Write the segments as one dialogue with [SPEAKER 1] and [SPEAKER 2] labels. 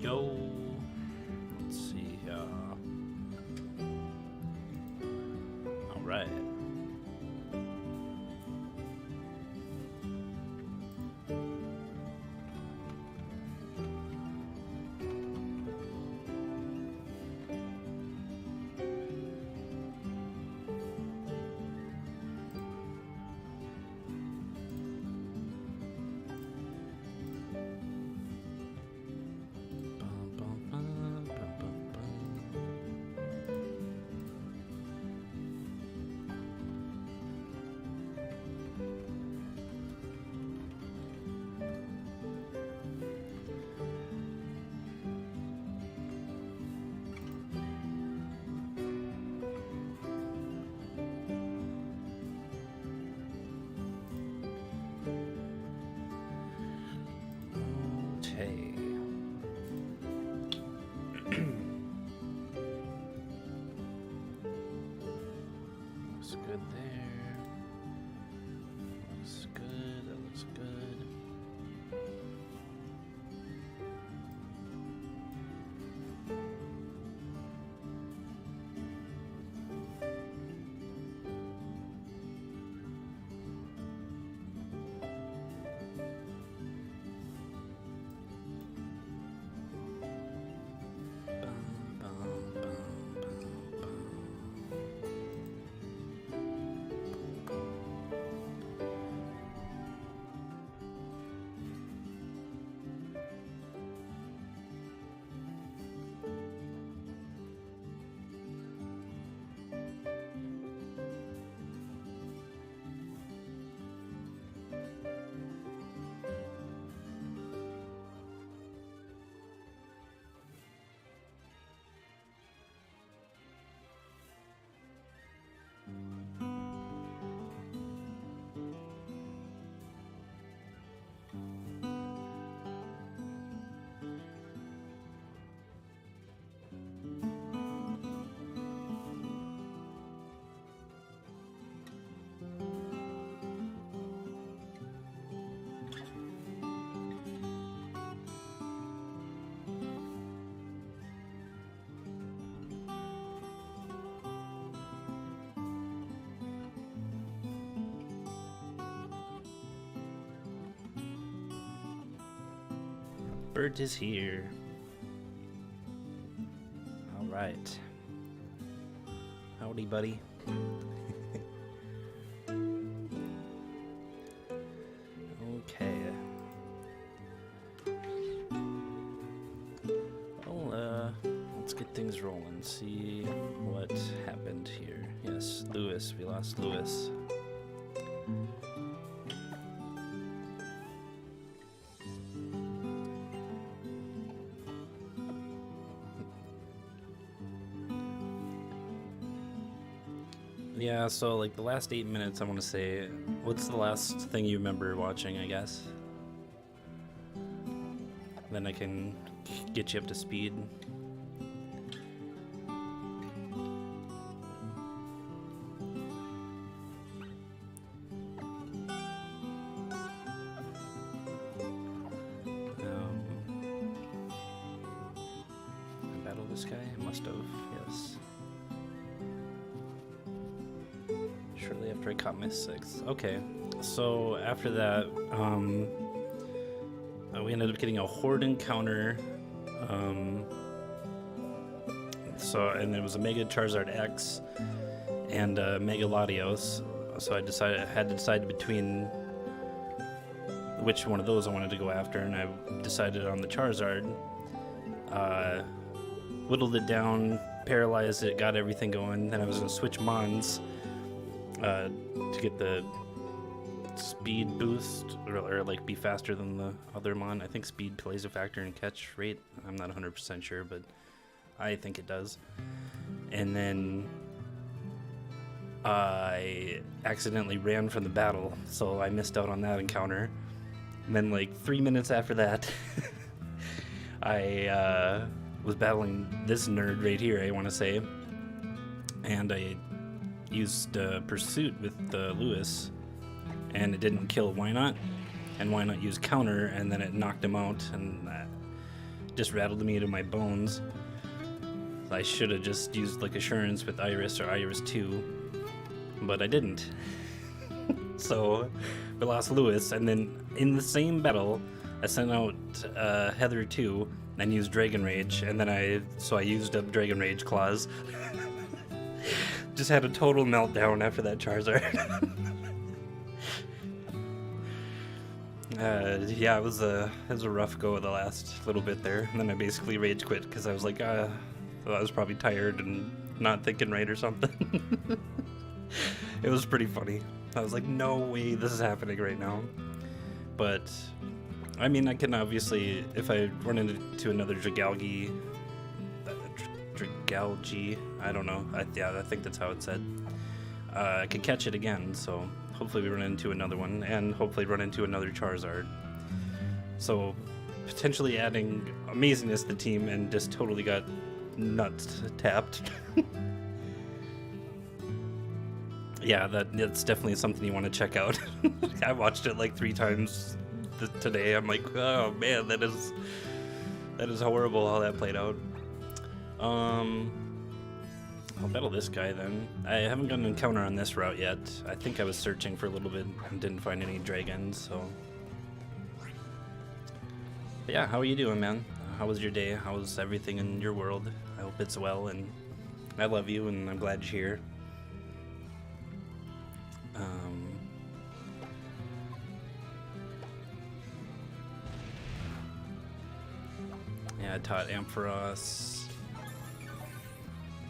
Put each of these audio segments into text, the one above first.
[SPEAKER 1] go. Let's see. All right. Okay. Looks good there. Looks good. That looks good. Bert is here. All right. Howdy, buddy. Okay. Well, let's get things rolling. See what happened here. Yes, Lewis. We lost Lewis. Yeah, so like the last 8 minutes, I want to say, what's the last thing you remember watching, I guess? Then I can get you up to speed. I battled this guy? I must have, yes. Shortly after I caught my sixth. Okay, so after that, we ended up getting a horde encounter. And it was a Mega Charizard X and Mega Latios. So I had to decide between which one of those I wanted to go after, and I decided on the Charizard. Whittled it down, paralyzed it, got everything going. Then I was gonna switch Mons to get the speed boost, or like be faster than the other Mon. I think speed plays a factor in catch rate. I'm not 100% sure, but I think it does. And then I accidentally ran from the battle, so I missed out on that encounter. And then like 3 minutes after that, I was battling this nerd right here, I want to say, and I used Pursuit with Lewis, and it didn't kill Why Not, and Why Not use Counter, and then it knocked him out, and just rattled me to my bones. I should have just used like Assurance with Iris or Iris 2, but I didn't. So we lost Lewis, and then in the same battle, I sent out Heather 2 and used Dragon Rage, and then I used up Dragon Rage Claws. Just had a total meltdown after that Charizard. Yeah, it was a rough go of the last little bit there, and then I basically rage quit because I was like, I was probably tired and not thinking right or something. It was pretty funny. I was like, no way this is happening right now. But I mean, I can obviously, if I run into another Dragalge, I don't know. I think that's how it's said. I could catch it again, so hopefully we run into another one, and hopefully run into another Charizard. So potentially adding amazingness to the team, and just totally got nuts tapped. Yeah, that's definitely something you want to check out. I watched it like 3 times today. I'm like, oh man, that is horrible how that played out. I'll battle this guy then. I haven't got an encounter on this route yet. I think I was searching for a little bit and didn't find any dragons, so. But yeah, how are you doing, man? How was your day? How's everything in your world? I hope it's well, and I love you, and I'm glad you're here. Yeah, I taught Ampharos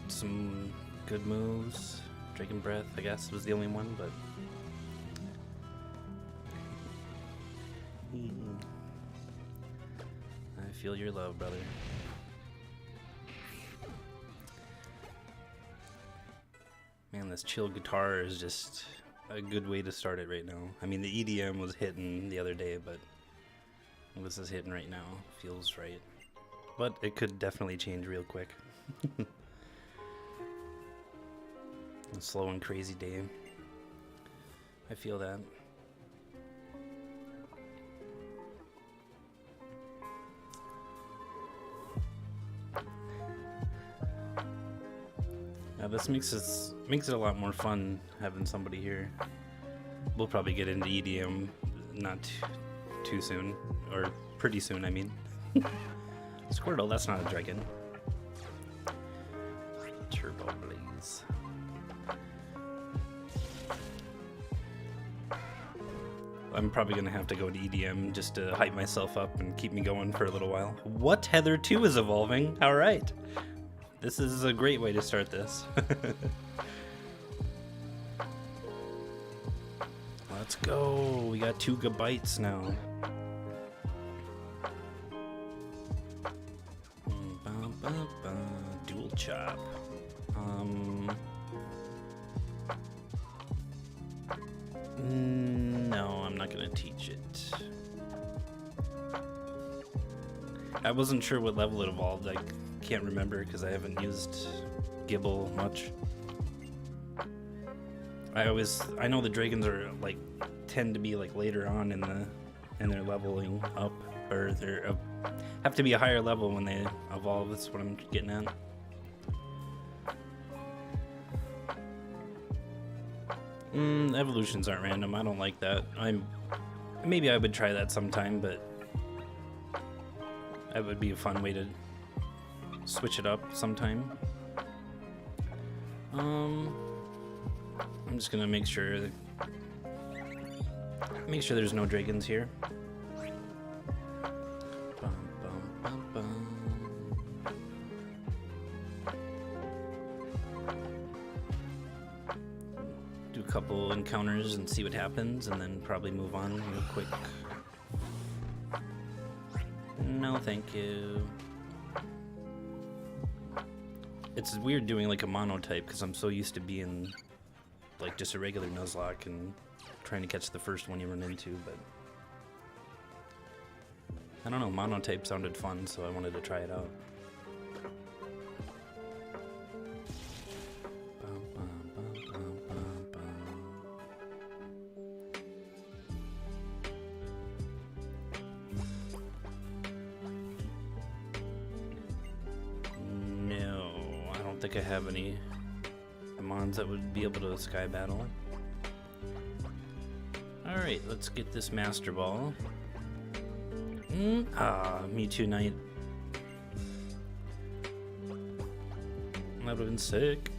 [SPEAKER 1] some good moves. Dragon Breath, I guess, was the only one, but I feel your love, brother. Man, this chill guitar is just a good way to start it right now. I mean, the EDM was hitting the other day, but this is hitting right now. Feels right. But it could definitely change real quick. A slow and crazy day. I feel that. Now this makes it a lot more fun having somebody here. We'll probably get into EDM not too soon, or pretty soon, I mean. Squirtle, that's not a dragon. Turbo Blaze. I'm probably gonna have to go to EDM just to hype myself up and keep me going for a little while. What? Heather 2 is evolving? Alright. This is a great way to start this. Let's go. We got 2 gigabytes now. Dual chop. No, I'm not gonna teach it. I wasn't sure what level it evolved. I can't remember because I haven't used Gibble much. I know the dragons are like tend to be like later on in their leveling up, or they have to be a higher level when they evolve. That's what I'm getting at. Evolutions aren't random. I don't like that. Maybe I would try that sometime, but that would be a fun way to switch it up sometime. I'm just gonna make sure there's no dragons here. Do a couple encounters and see what happens, and then probably move on real quick. No, thank you. It's weird doing like a monotype because I'm so used to being like just a regular Nuzlocke and trying to catch the first one you run into, but I don't know, monotype sounded fun, so I wanted to try it out. think I have any mons that would be able to sky battle. Alright, let's get this Master Ball. Mewtwo Knight. That would have been sick.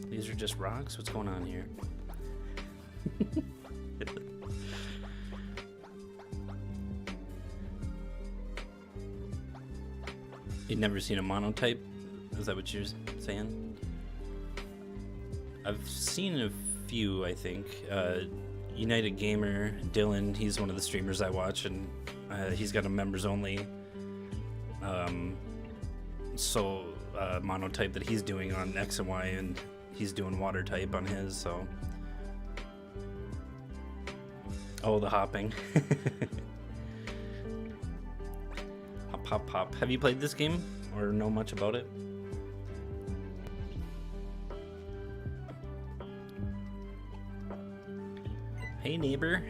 [SPEAKER 1] These are just rocks? What's going on here? You'd never seen a monotype? Is that what you're saying? I've seen a few, I think. United Gamer, Dylan, he's one of the streamers I watch, and he's got a members only monotype that he's doing on X and Y, and he's doing water type on his, so. Oh, the hopping. Hop, hop, hop. Have you played this game or know much about it? Hey neighbor,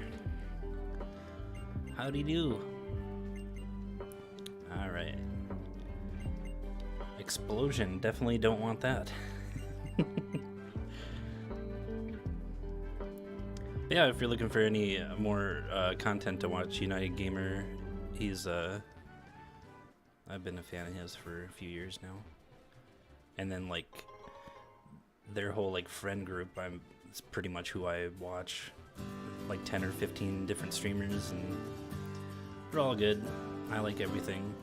[SPEAKER 1] howdy do. Alright. Explosion, definitely don't want that. Yeah, if you're looking for any more content to watch, United Gamer, he's I've been a fan of his for a few years now. And then like their whole like friend group, it's pretty much who I watch. Like 10 or 15 different streamers, and they're all good. I like everything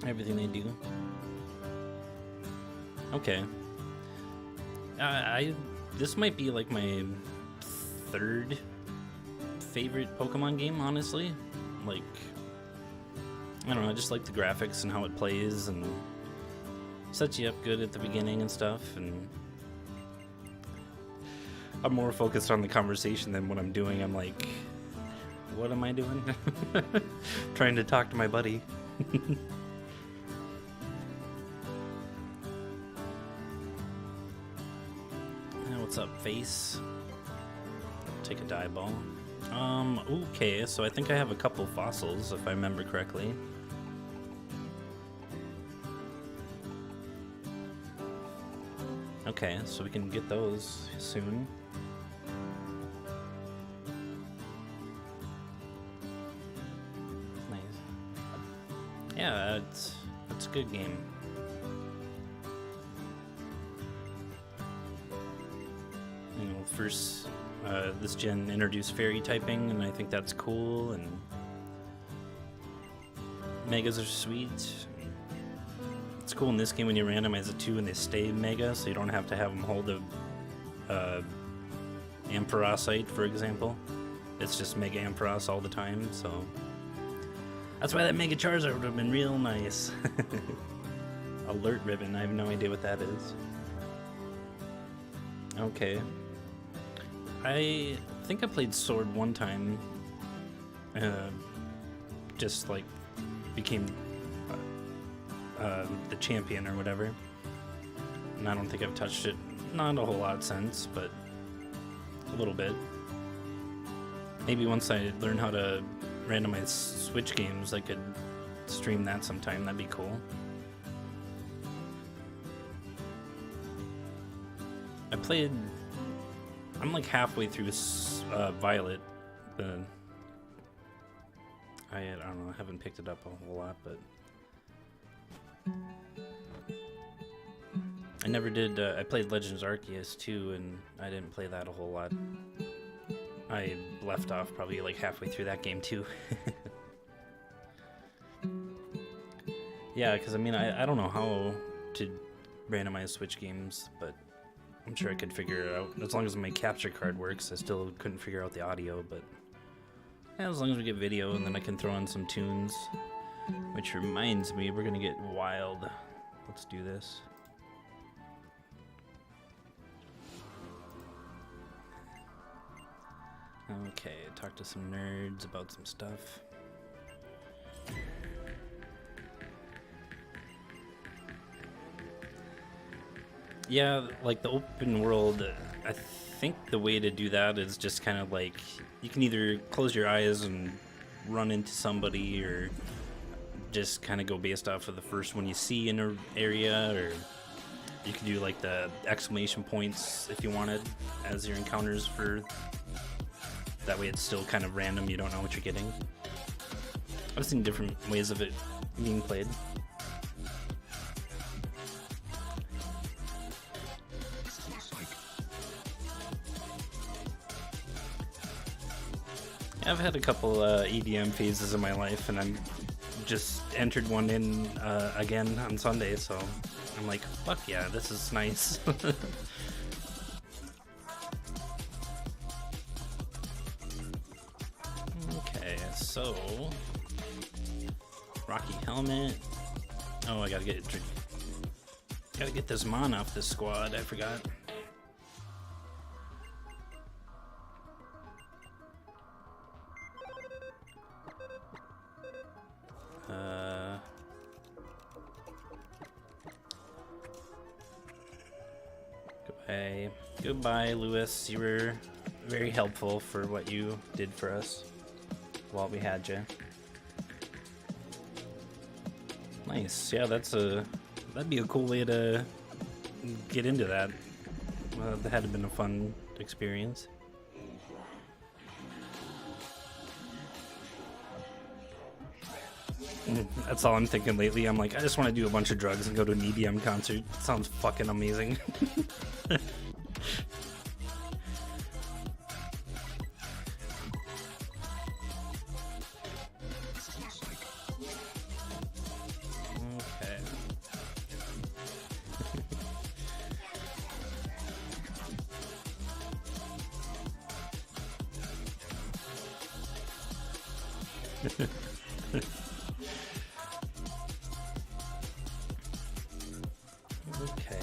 [SPEAKER 1] they do. Okay. This might be like my third favorite Pokemon game, honestly. Like, I don't know, I just like the graphics and how it plays, and sets you up good at the beginning and stuff, and I'm more focused on the conversation than what I'm doing. I'm like, what am I doing? Trying to talk to my buddy. What's up, face? Take a dye ball. Okay, so I think I have a couple fossils, if I remember correctly. Okay, so we can get those soon. Nice. Yeah, it's a good game. You know, first this gen introduced fairy typing, and I think that's cool, and megas are sweet. It's cool in this game when you randomize the two and they stay mega, so you don't have to have them hold a Ampharocyte, for example. It's just Mega Ampharos all the time, so that's why that Mega Charizard would have been real nice. Alert ribbon, I have no idea what that is. Okay. I think I played Sword one time. Just like became the champion or whatever. And I don't think I've touched it, not a whole lot since, but a little bit. Maybe once I learn how to randomize Switch games, I could stream that sometime. That'd be cool. I'm like halfway through Violet. I don't know, I haven't picked it up a whole lot, but I never did. I played Legends Arceus too, and I didn't play that a whole lot. I left off probably like halfway through that game too. Yeah, because I mean, I don't know how to randomize Switch games, but I'm sure I could figure it out. As long as my capture card works. I still couldn't figure out the audio, but yeah, as long as we get video, and then I can throw in some tunes. Which reminds me, we're gonna get wild. Let's do this. Okay, talk to some nerds about some stuff. Yeah, like the open world, I think the way to do that is just kind of like, you can either close your eyes and run into somebody, or just kind of go based off of the first one you see in an area, or you could do like the exclamation points if you wanted as your encounters for that way it's still kind of random, you don't know what you're getting. I've seen different ways of it being played. I've had a couple EDM phases in my life, and I'm just entered one in again on Sunday, so I'm like, fuck yeah, this is nice. Okay, so Rocky helmet. Oh, I gotta get this Mon off this squad. I forgot. Goodbye, Lewis. You were very helpful for what you did for us while we had you. Nice. Yeah, that'd be a cool way to get into that. That had been a fun experience. That's all I'm thinking lately. I'm like, I just want to do a bunch of drugs and go to an EDM concert. It sounds fucking amazing. Okay.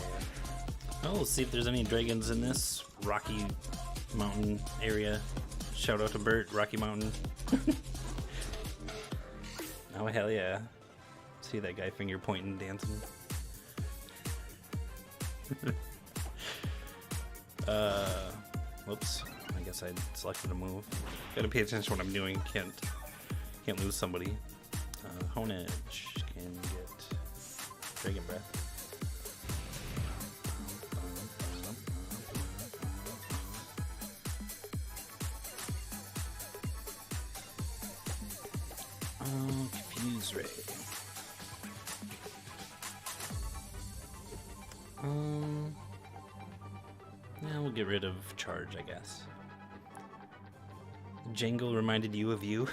[SPEAKER 1] Oh, let's see if there's any dragons in this Rocky Mountain area. Shout out to Bert, Rocky Mountain. Oh, hell yeah. See that guy finger pointing, dancing. Whoops. I guess I selected a move. Gotta pay attention to what I'm doing. Can't lose somebody. Honedge can get Dragon Breath. Confuse Ray. Yeah, we'll get rid of Charge, I guess. Jangle reminded you of you.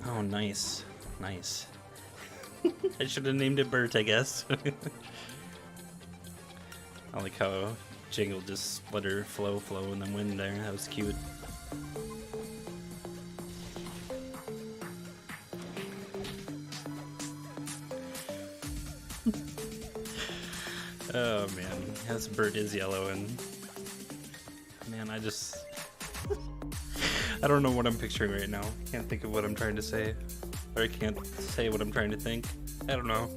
[SPEAKER 1] Oh, nice. Nice. I should have named it Bert, I guess. I like how Jingle just let her flow, and then win there. That was cute. Oh, man. Yes, Bert is yellow, and... Man, I just... I don't know what I'm picturing right now. Can't think of what I'm trying to say. Or I can't say what I'm trying to think. I don't know.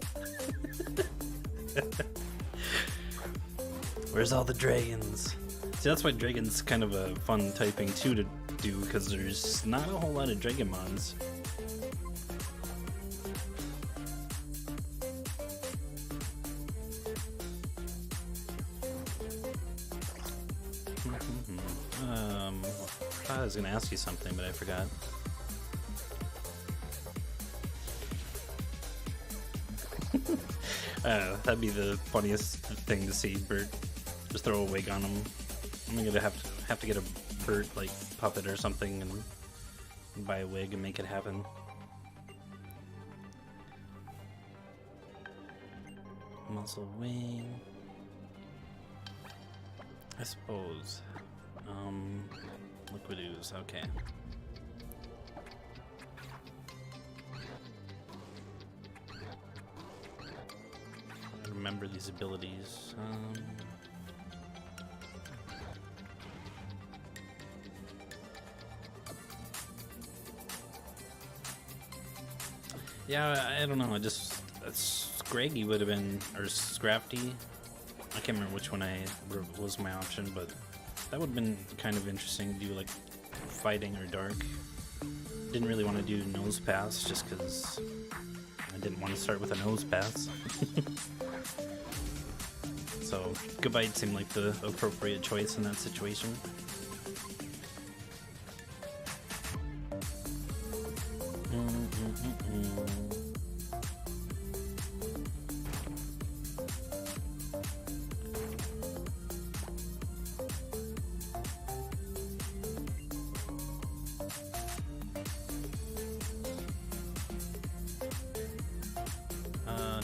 [SPEAKER 1] Where's all the dragons? See, that's why dragon's kind of a fun typing too to do, because there's not a whole lot of Dragonmons. I was gonna ask you something, but I forgot. That'd be the funniest thing to see. Bert just throw a wig on him. I'm gonna have to get a Bert like puppet or something and buy a wig and make it happen. Muscle wing. I suppose. Liquid ooze, okay. I remember these abilities. Yeah, I don't know. I just Scraggy would have been, or Scrafty. I can't remember which one was my option, but that would have been kind of interesting to do, like fighting or dark. Didn't really want to do nose pass just because I didn't want to start with a nose pass. So Gabite seemed like the appropriate choice in that situation.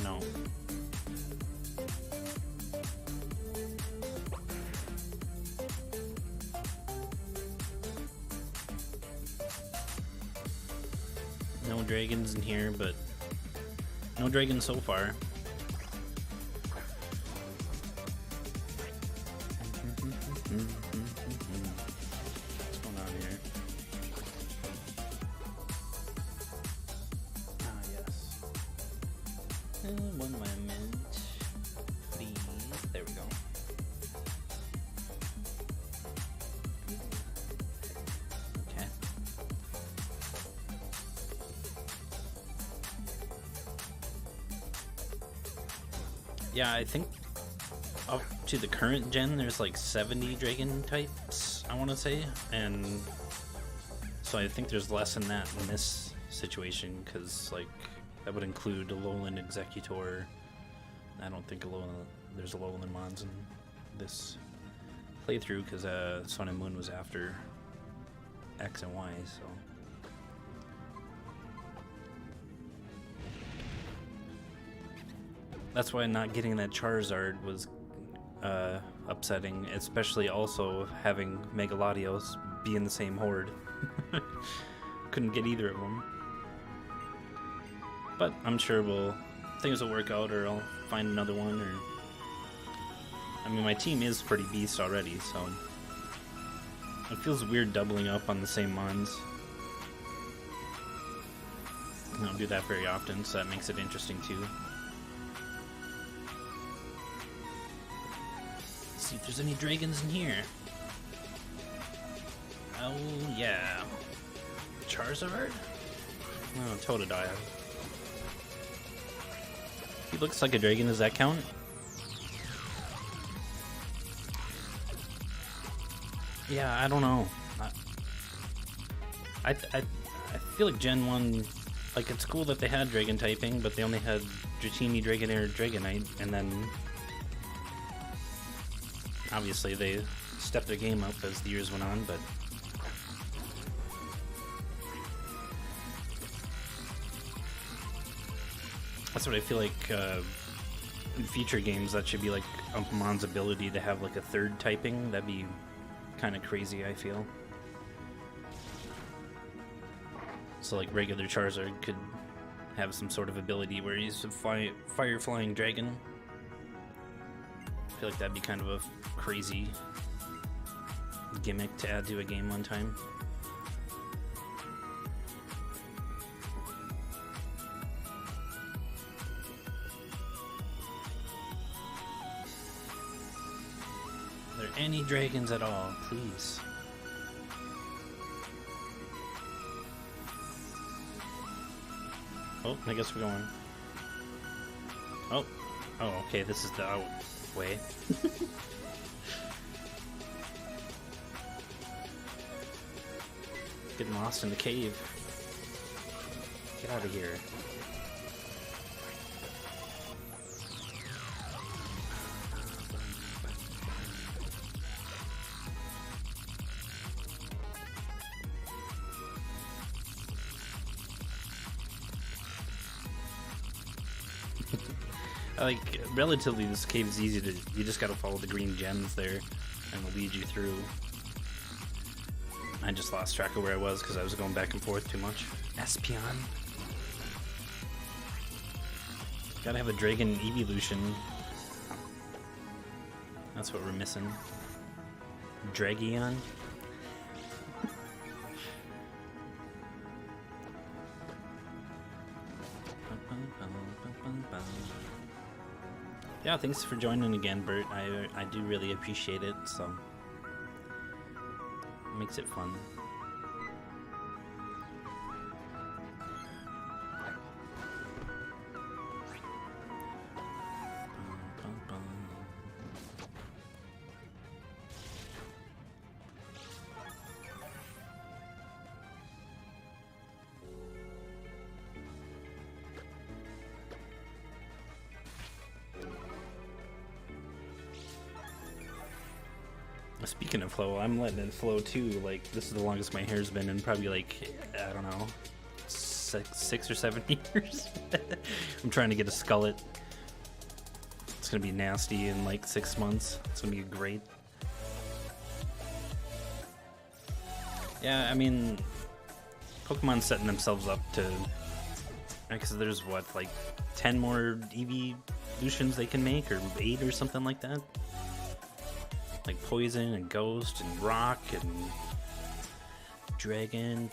[SPEAKER 1] No. No dragons in here, but no dragons so far. What's going on here? Ah, yes. One moment, please. There we go. Okay. Yeah, I think up to the current gen, there's like 70 dragon types, I want to say, and so I think there's less than that in this situation, because like that would include a Alolan Executor. I don't think there's Alolan Mons in this playthrough, because Sun and Moon was after X and Y, so. That's why not getting that Charizard was upsetting, especially also having Megalodios be in the same horde. Couldn't get either of them. But I'm sure things will work out, or I'll find another one, or... I mean, my team is pretty beast already, so... It feels weird doubling up on the same Mons. I don't do that very often, so that makes it interesting too. See if there's any dragons in here. Oh yeah. Charizard? Oh, Totodile. He looks like a dragon, does that count? Yeah, I don't know. I feel like Gen 1, like, it's cool that they had dragon typing, but they only had Dratini, Dragonair, Dragonite, and then obviously they stepped their game up as the years went on, but that's what I feel like in future games. That should be like Umpamon's ability to have like a third typing. That'd be kind of crazy, I feel. So like regular Charizard could have some sort of ability where he's a fire flying dragon. I feel like that'd be kind of a crazy gimmick to add to a game one time. Are there any dragons at all, please? Oh, I guess we're going. Oh, okay, this is the out way. Getting lost in the cave. Get out of here. Like, relatively, this cave is easy to... You just gotta follow the green gems there, and it'll lead you through. I just lost track of where I was because I was going back and forth too much. Espeon. Gotta have a Dragon Evolution. That's what we're missing. Dragion. Yeah, thanks for joining again, Bert. I do really appreciate it, so it makes it fun. Speaking of flow, I'm letting it flow too. Like, this is the longest my hair's been in probably, like, I don't know, 6 or 7 years. I'm trying to get a skullet. It's gonna be nasty in like 6 months. It's gonna be great. Yeah, I mean, Pokemon's setting themselves up to, because there's what, like 10 more evolutions they can make, or 8 or something like that. Like Poison and Ghost and Rock and Dragon,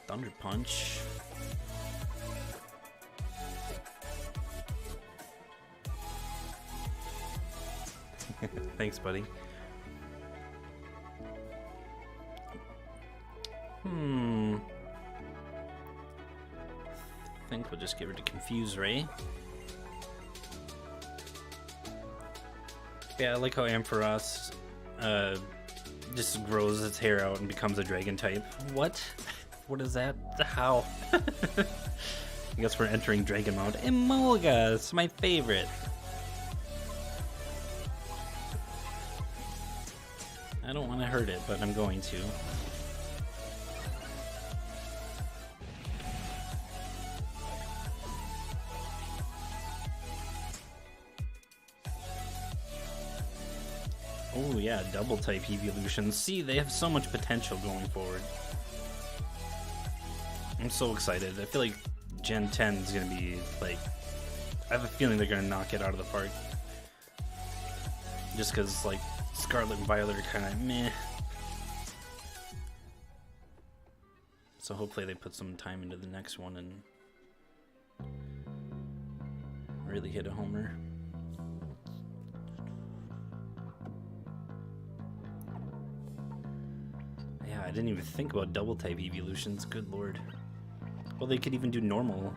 [SPEAKER 1] Thunder Punch. Thanks, buddy. I think we'll just give her to Confuse Ray. Yeah, I like how Ampharos just grows its hair out and becomes a dragon type. What? What is that? How? I guess we're entering dragon mode. Emolga, my favorite. I don't want to hurt it, but I'm going to. Oh yeah, double type evolutions. See, they have so much potential going forward. I'm so excited. I feel like Gen 10 is going to be like, I have a feeling they're going to knock it out of the park. Just because like Scarlet and Violet are kind of meh. So hopefully they put some time into the next one and really hit a homer. Yeah, I didn't even think about double type evolutions. Good lord. Well, they could even do normal.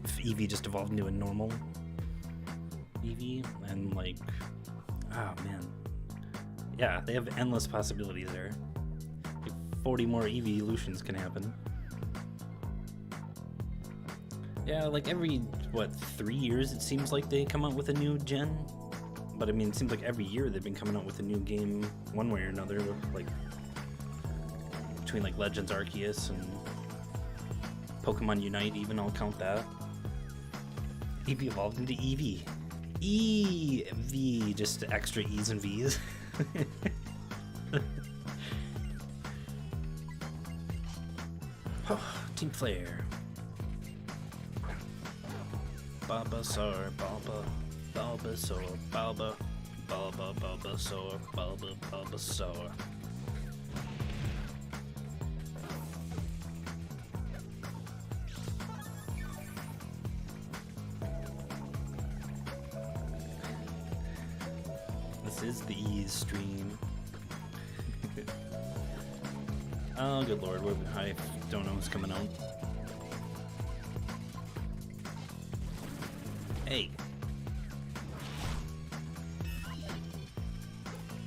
[SPEAKER 1] If Eevee just evolved into a normal Eevee, and like, oh man, yeah, they have endless possibilities there. Like 40 more evolutions can happen. Yeah, like every, what, 3 years it seems like they come out with a new gen. But I mean, it seems like every year they've been coming out with a new game one way or another, like between like Legends Arceus and Pokemon Unite even, I'll count that. Eevee evolved into Eevee. Eevee, just extra E's and V's. Oh, Team Flare. Bulbasaur, Bulbasaur, Bulbasaur. This is the Ease stream. Oh, good lord, I don't know what's coming out. Hey.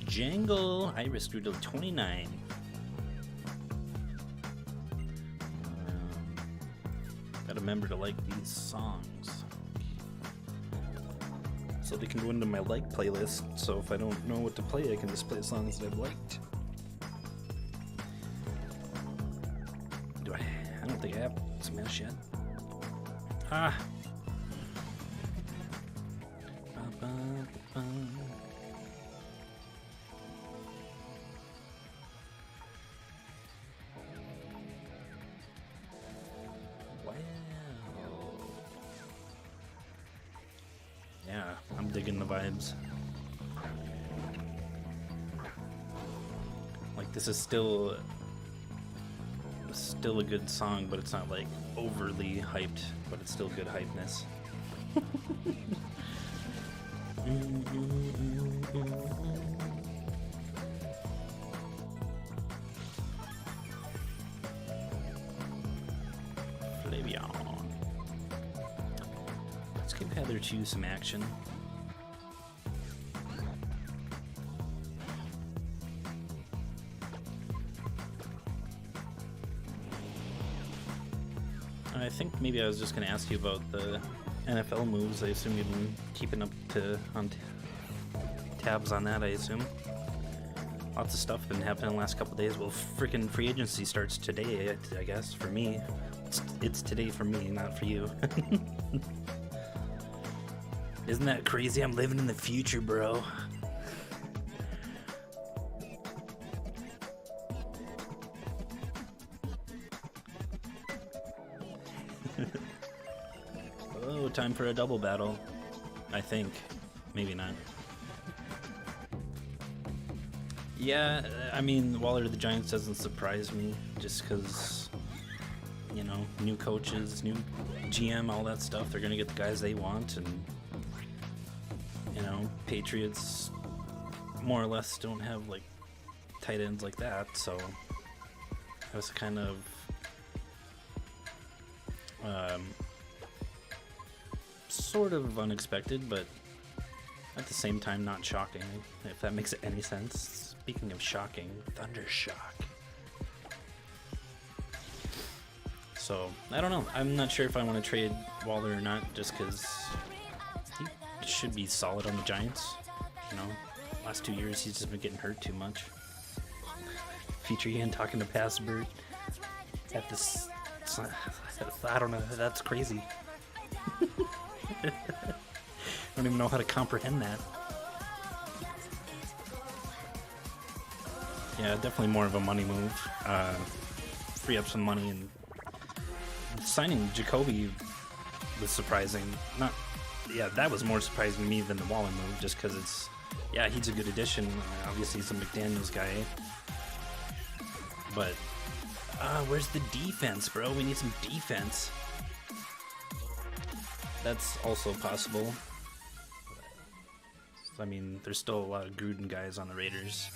[SPEAKER 1] Jangle, Iris grew to 29. Gotta remember to like these songs, so they can go into my like playlist. So if I don't know what to play, I can just play songs that I've liked. I don't think I have Smash yet. Ah. Yeah, I'm digging the vibes. Like, this is still still a good song, but it's not like overly hyped, but it's still good hypeness. Flavion. Let's give Heather 2 some action. I think maybe I was just going to ask you about the NFL moves. I assume you've been keeping up on tabs on that, I assume. Lots of stuff been happening the last couple days. Well, freaking free agency starts today, I guess, for me. It's today for me, not for you. Isn't that crazy? I'm living in the future, bro. Oh, time for a double battle. I think. Maybe not. Yeah, I mean, Waller the Giants doesn't surprise me, just because, you know, new coaches, new GM, all that stuff, they're going to get the guys they want, and, you know, Patriots more or less don't have, like, tight ends like that, so that was kind of sort of unexpected, but at the same time not shocking, if that makes any sense. Speaking of shocking, Thundershock. So, I don't know. I'm not sure if I want to trade Waller or not, just because he should be solid on the Giants. You know, last 2 years he's just been getting hurt too much. Feature Ian talking to Passbird at this. I don't know. That's crazy. I don't even know how to comprehend that. Yeah, definitely more of a money move. Free up some money, and signing Jacoby was surprising. That was more surprising to me than the Waller move, just because he's a good addition. Obviously, he's a McDaniels guy. But, where's the defense, bro? We need some defense. That's also possible. I mean, there's still a lot of Gruden guys on the Raiders.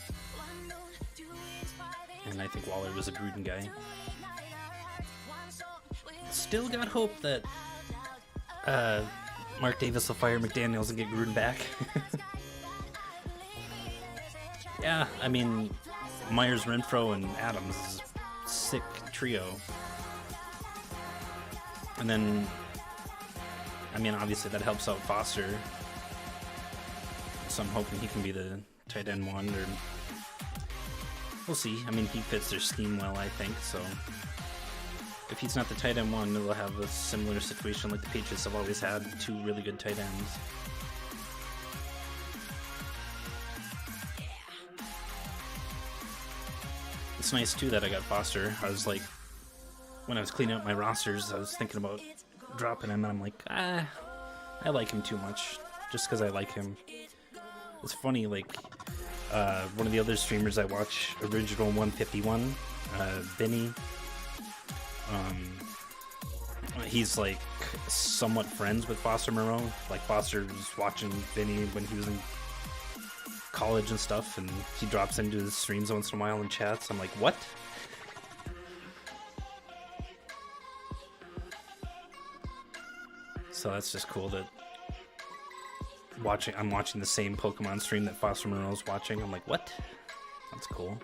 [SPEAKER 1] And I think Waller was a Gruden guy. Still got hope that Mark Davis will fire McDaniels and get Gruden back. Yeah, I mean, Myers, Renfro, and Adams is a sick trio. And then, I mean, obviously that helps out Foster. So I'm hoping he can be the tight end one, or we'll see. I mean, he fits their scheme well, I think, so if he's not the tight end one, they'll have a similar situation like the Patriots have always had, 2 really good tight ends. It's nice, too, that I got Foster. I was like, when I was cleaning up my rosters, I was thinking about dropping him, and I'm like, I like him too much, just because I like him. It's funny, like, one of the other streamers I watch, Original 151, Vinny, he's, like, somewhat friends with Foster Moreau. Like, Foster was watching Vinny when he was in college and stuff, and he drops into his streams once in a while and chats. I'm like, what? So that's just cool that I'm watching the same Pokemon stream that Foster Moreau's watching. I'm like, what? That's cool.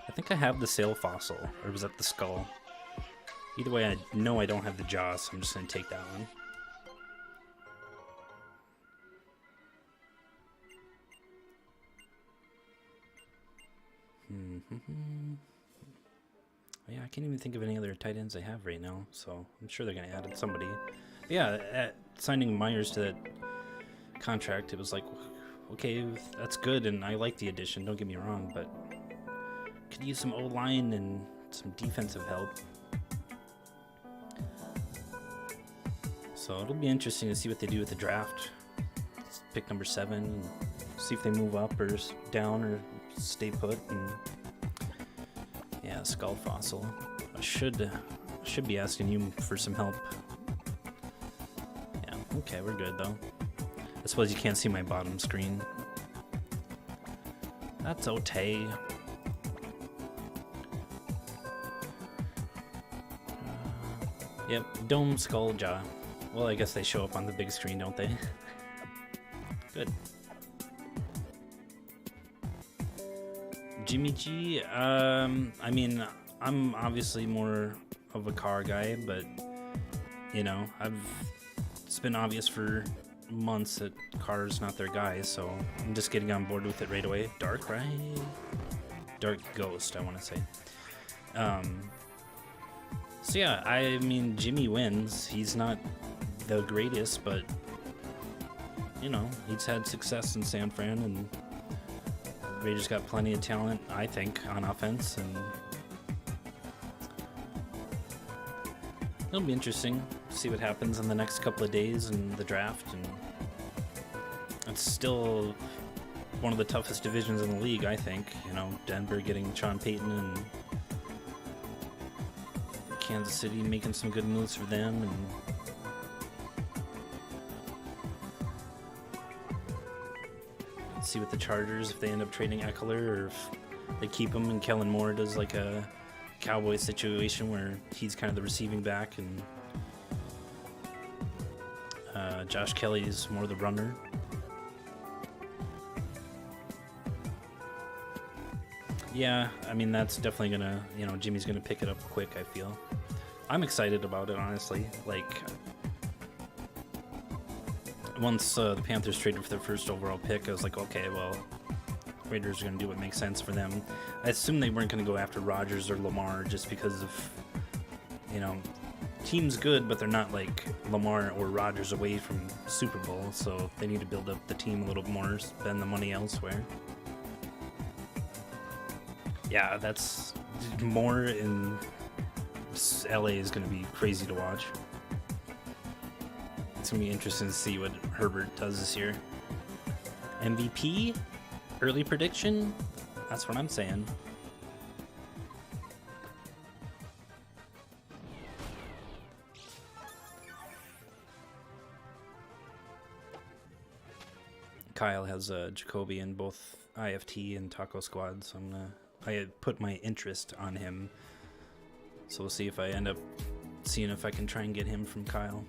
[SPEAKER 1] I think I have the Sail Fossil, or was that the Skull? Either way, I know I don't have the Jaw, so I'm just going to take that one. Yeah, I can't even think of any other tight ends I have right now, so I'm sure they're going to add somebody. But yeah, signing Myers to that contract, it was like, okay, that's good, and I like the addition, don't get me wrong, but could use some O-line and some defensive help. So it'll be interesting to see what they do with the draft. It's pick number 7, and see if they move up or down or stay put. And yeah, Skull Fossil. should be asking you for some help. Yeah, okay, we're good though. I suppose you can't see my bottom screen. That's okay. Yep, Dome, Skull, Jaw. Well, I guess they show up on the big screen, don't they? Good. Jimmy G, I mean, I'm obviously more of a car guy, but, you know, it's been obvious for months that car's not their guy, so I'm just getting on board with it right away. Dark, right? Dark Ghost, I want to say. So yeah, I mean, Jimmy wins. He's not the greatest, but, you know, he's had success in San Fran, and Raiders got plenty of talent, I think, on offense, and it'll be interesting to see what happens in the next couple of days in the draft. And it's still one of the toughest divisions in the league, I think. You know, Denver getting Sean Payton, and Kansas City making some good moves for them, and let's see with the Chargers if they end up trading Eckler, or if they keep him and Kellen Moore does like a Cowboys situation where he's kind of the receiving back and Josh Kelly's more the runner. Yeah, I mean, that's definitely gonna, you know, Jimmy's gonna pick it up quick, I feel. I'm excited about it, honestly. Like, once the Panthers traded for their first overall pick, I was like, okay, well, Raiders are gonna do what makes sense for them. I assumed they weren't gonna go after Rodgers or Lamar just because of, you know, team's good, but they're not like Lamar or Rodgers away from Super Bowl, so they need to build up the team a little more, spend the money elsewhere. Yeah, that's more in LA is going to be crazy to watch. It's going to be interesting to see what Herbert does this year. MVP? Early prediction? That's what I'm saying. Kyle has Jacoby in both IFT and Taco Squad, so I had put my interest on him, so we'll see if I end up seeing if I can try and get him from Kyle.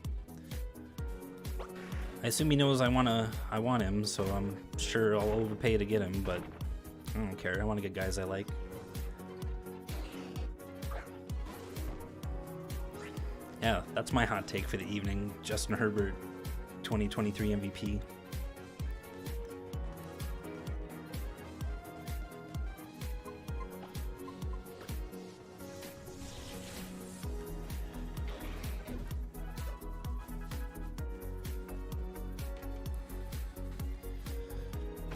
[SPEAKER 1] I assume he knows I want him, so I'm sure I'll overpay to get him, but I don't care. I want to get guys I like. Yeah, that's my hot take for the evening. Justin Herbert, 2023 MVP.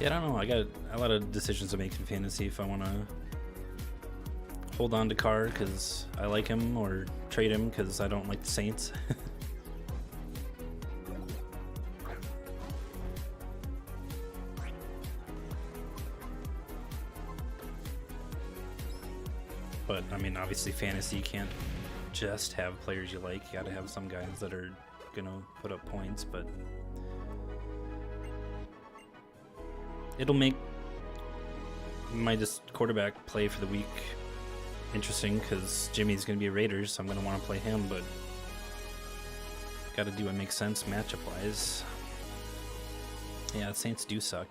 [SPEAKER 1] Yeah, I don't know. I got a lot of decisions to make in fantasy if I want to hold on to Carr because I like him, or trade him because I don't like the Saints. But, I mean, obviously fantasy, you can't just have players you like. You got to have some guys that are going to put up points, but it'll make my just quarterback play for the week interesting because Jimmy's going to be a Raiders, so I'm going to want to play him, but got to do what makes sense matchup-wise. Yeah, the Saints do suck.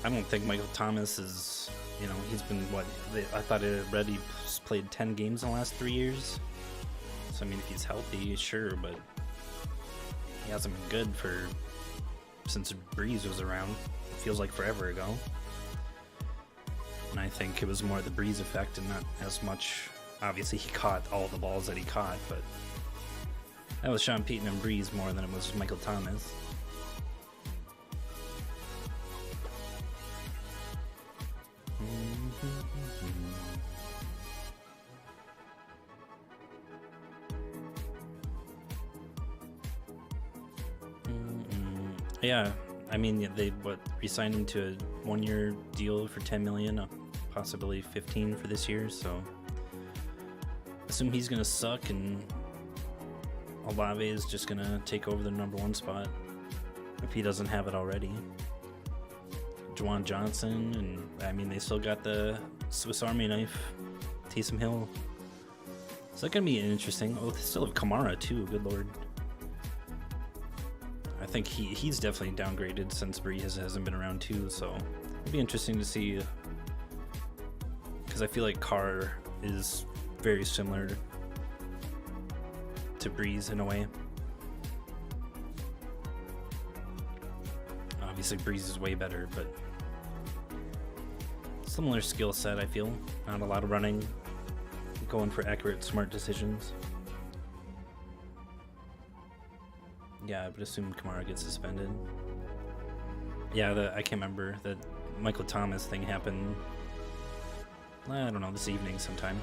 [SPEAKER 1] I don't think Michael Thomas is, you know, he's been, I thought I read he's played 10 games in the last 3 years. So, I mean, if he's healthy, sure, but he hasn't been good since Breeze was around. It feels like forever ago. And I think it was more the Breeze effect and not as much. Obviously, he caught all the balls that he caught, but that was Sean Payton and Breeze more than it was Michael Thomas. Yeah, I mean, they re-signed him to a 1-year deal for 10 million, possibly 15 for this year. So assume he's gonna suck, and Olave is just gonna take over the #1 spot if he doesn't have it already. Juwan Johnson, and I mean, they still got the Swiss Army knife, Taysom Hill. So that's gonna be interesting. Oh, they still have Kamara too. Good lord. I think he's definitely downgraded since Brees hasn't been around too. So it'd be interesting to see, because I feel like Carr is very similar to Brees in a way. Obviously, Brees is way better, but similar skill set. I feel not a lot of running, going for accurate, smart decisions. Yeah, I would assume Kamara gets suspended. Yeah, I can't remember. The Michael Thomas thing happened, I don't know, this evening sometime.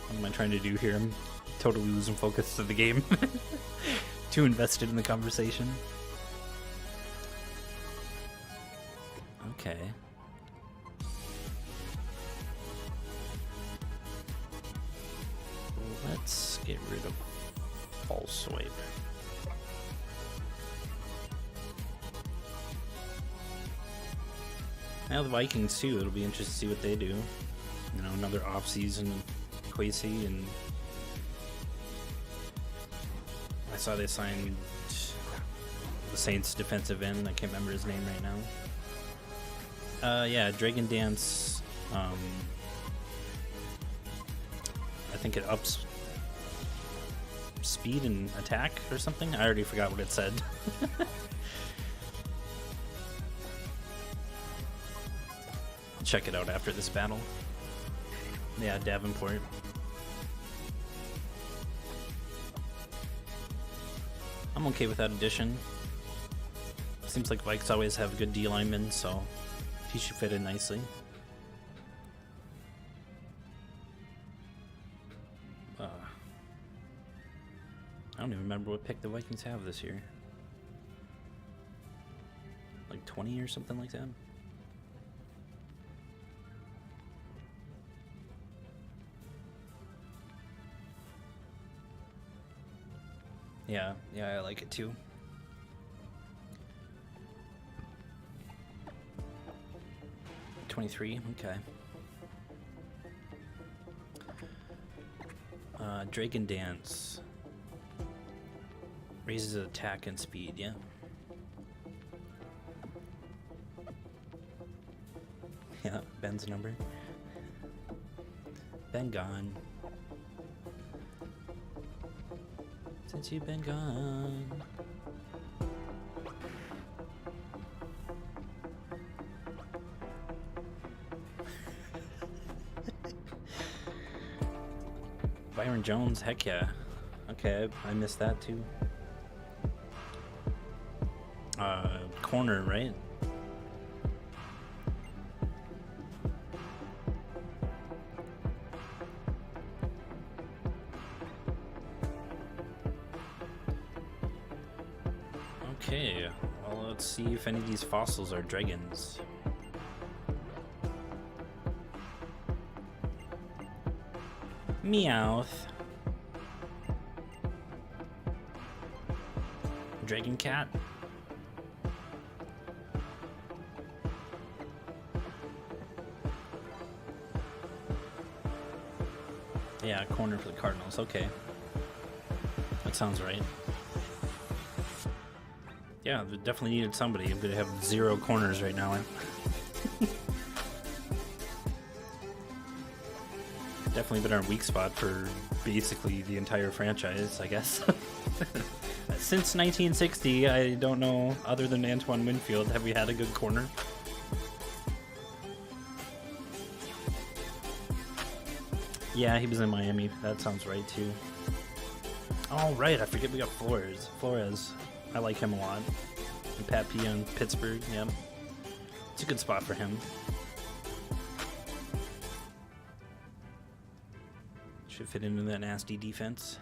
[SPEAKER 1] What am I trying to do here? I'm totally losing focus to the game. Too invested in the conversation. Okay. Let's get rid of false swipe. Now the Vikings too, it'll be interesting to see what they do. You know, another off-season Kwesi, and I saw they signed the Saints defensive end. I can't remember his name right now. Yeah, Dragon Dance. I think it ups speed and attack or something. I already forgot what it said. I'll check it out after this battle. Yeah, Davenport. I'm okay with that addition. Seems like Vikes always have good D linemen, so he should fit in nicely. I don't even remember what pick the Vikings have this year. Like 20 or something like that. Yeah, I like it too. $23, okay. Dragon Dance raises attack and speed, yeah. Yeah, Ben's number. Ben gone. Since you've been gone. Byron Jones, heck yeah. Okay, I missed that too. Corner, right? Okay, well, let's see if any of these fossils are dragons. Meowth. Dragon cat. Yeah, corner for the Cardinals. Okay. That sounds right. Yeah, they definitely needed somebody. I'm gonna have 0 corners right now. Definitely been our weak spot for basically the entire franchise, I guess. Since 1960, I don't know, other than Antoine Winfield, have we had a good corner? Yeah, he was in Miami. That sounds right, too. Oh, right, I forget we got Flores. I like him a lot. And Pat P on Pittsburgh, yep. It's a good spot for him. Should fit into that nasty defense.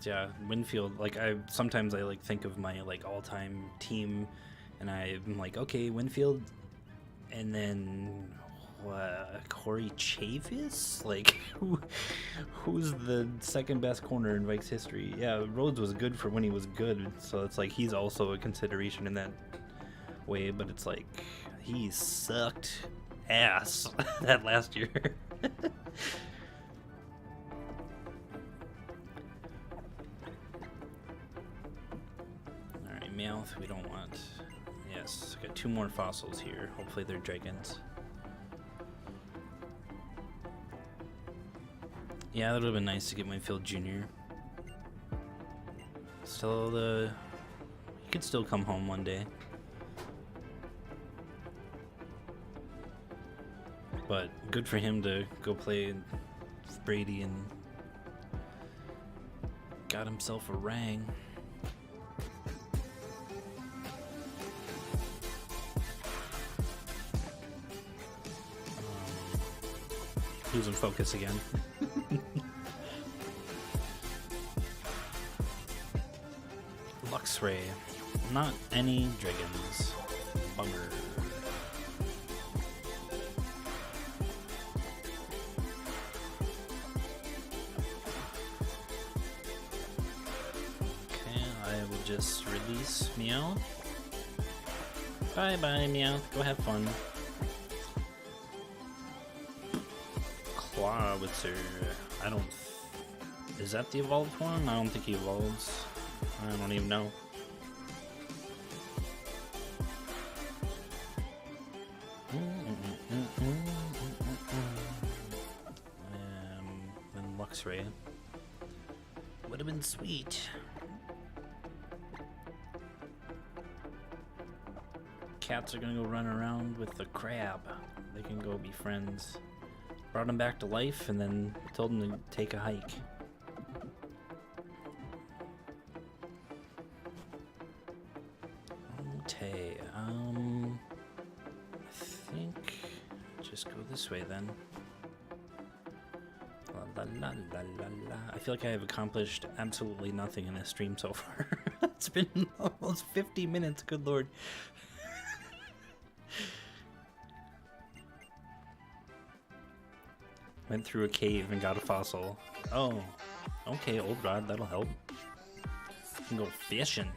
[SPEAKER 1] Yeah, Winfield, like sometimes I like think of my like all-time team, and I'm like, okay, Winfield, and then Corey Chavis? Like, who's the second best corner in Vikes history? Yeah, Rhodes was good for when he was good, so it's like he's also a consideration in that way, but it's like he sucked ass that last year. Alright, Meowth, we don't want. Yes, got 2 more fossils here. Hopefully they're dragons. Yeah, that would have been nice to get Winfield Jr. Still, he could still come home one day. But good for him to go play with Brady and got himself a rang. Losing focus again. Luxray. Not any dragons. Bummer. Okay, I will just release Meow. Bye bye, Meow. Go have fun. Clawitzer. I don't. Is that the evolved one? I don't think he evolves. I don't even know. And Luxray would have been sweet. Cats are gonna go run around with the crab. They can go be friends. Brought him back to life and then told him to take a hike. Okay, I think just go this way then. La, la, la, la, la, la. I feel like I have accomplished absolutely nothing in this stream so far. It's been almost 50 minutes, good lord. Went through a cave and got a fossil. Oh, okay, old rod, that'll help. Can go fishing.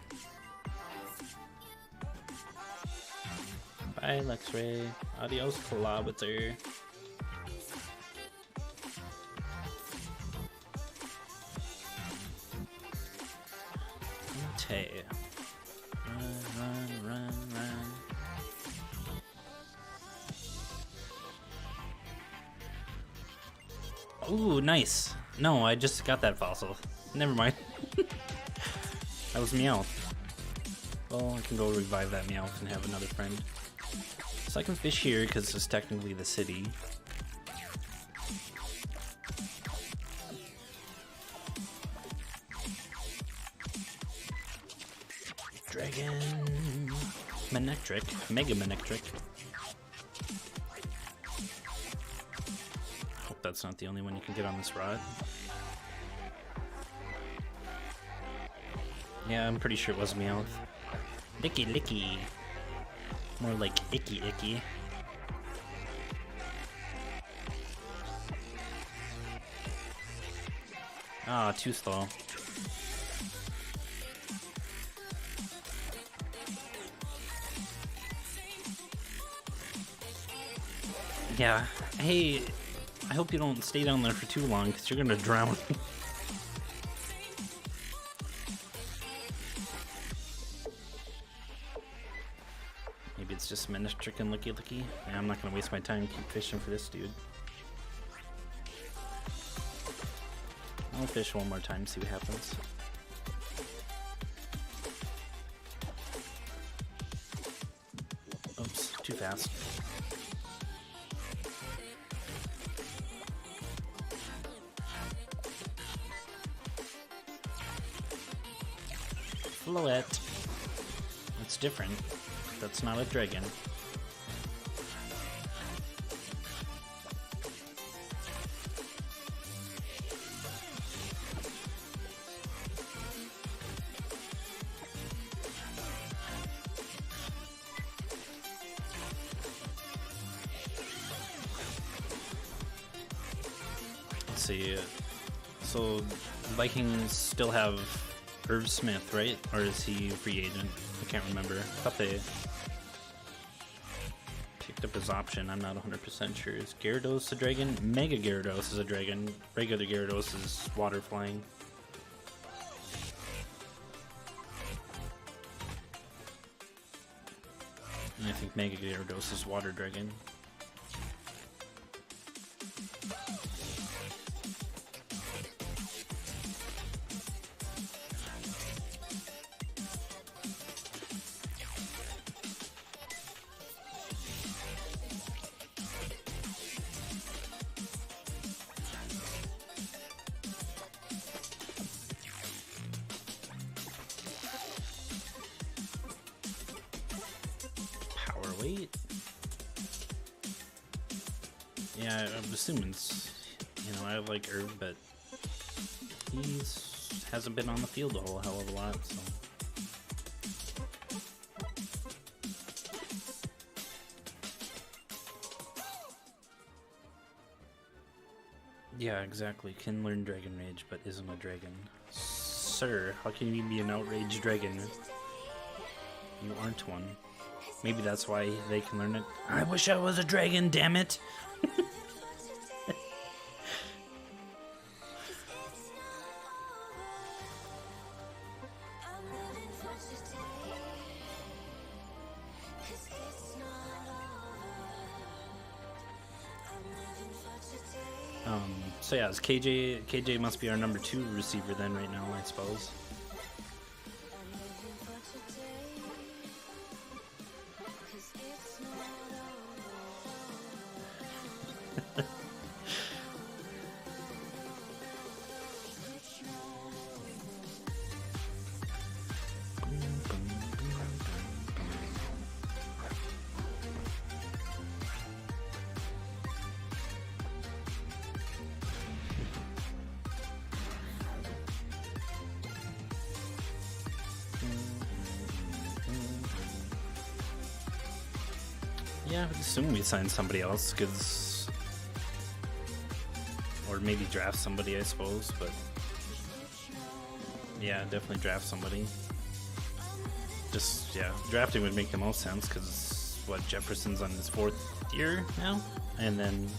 [SPEAKER 1] Bye, Luxray. Adios, Clawitzer. Okay. Run. Ooh, nice. No, I just got that fossil. Never mind. That was Meowth. Well, I can go revive that Meowth and have another friend. So I can fish here because it's technically the city. Dragon. Manectric. Mega Manectric. Hope that's not the only one you can get on this rod. Yeah, I'm pretty sure it was Meowth. Licky. More like icky. Ah, too slow. Yeah, hey, I hope you don't stay down there for too long, because you're gonna drown. Maybe it's just Manectric and Licky. Yeah, I'm not gonna waste my time keep fishing for this dude. I'll fish one more time, see what happens. Oops, too fast. Floette. That's different. That's not a dragon. see. So Vikings still have Irv Smith, right? Or is he a free agent? I can't remember. I thought they picked up his option. I'm not 100% sure. Is Gyarados a dragon? Mega Gyarados is a dragon. Regular Gyarados is water flying. And I think Mega Gyarados is water dragon. Weight? Yeah, I'm assuming it's, you know, I like Herb, but he's hasn't been on the field a whole hell of a lot, so. Yeah, exactly. Can learn Dragon Rage, but isn't a dragon. Sir, how can you be an outraged dragon? You aren't one. Maybe that's why they can learn it. I wish I was a dragon, damn it! So yeah, it's KJ must be our number 2 receiver then right now, I suppose. Yeah, I would assume we'd sign somebody else, cause... or maybe draft somebody, I suppose, but... yeah, definitely draft somebody. Just, yeah, drafting would make the most sense, cause, what, Jefferson's on his 4th year now? And then...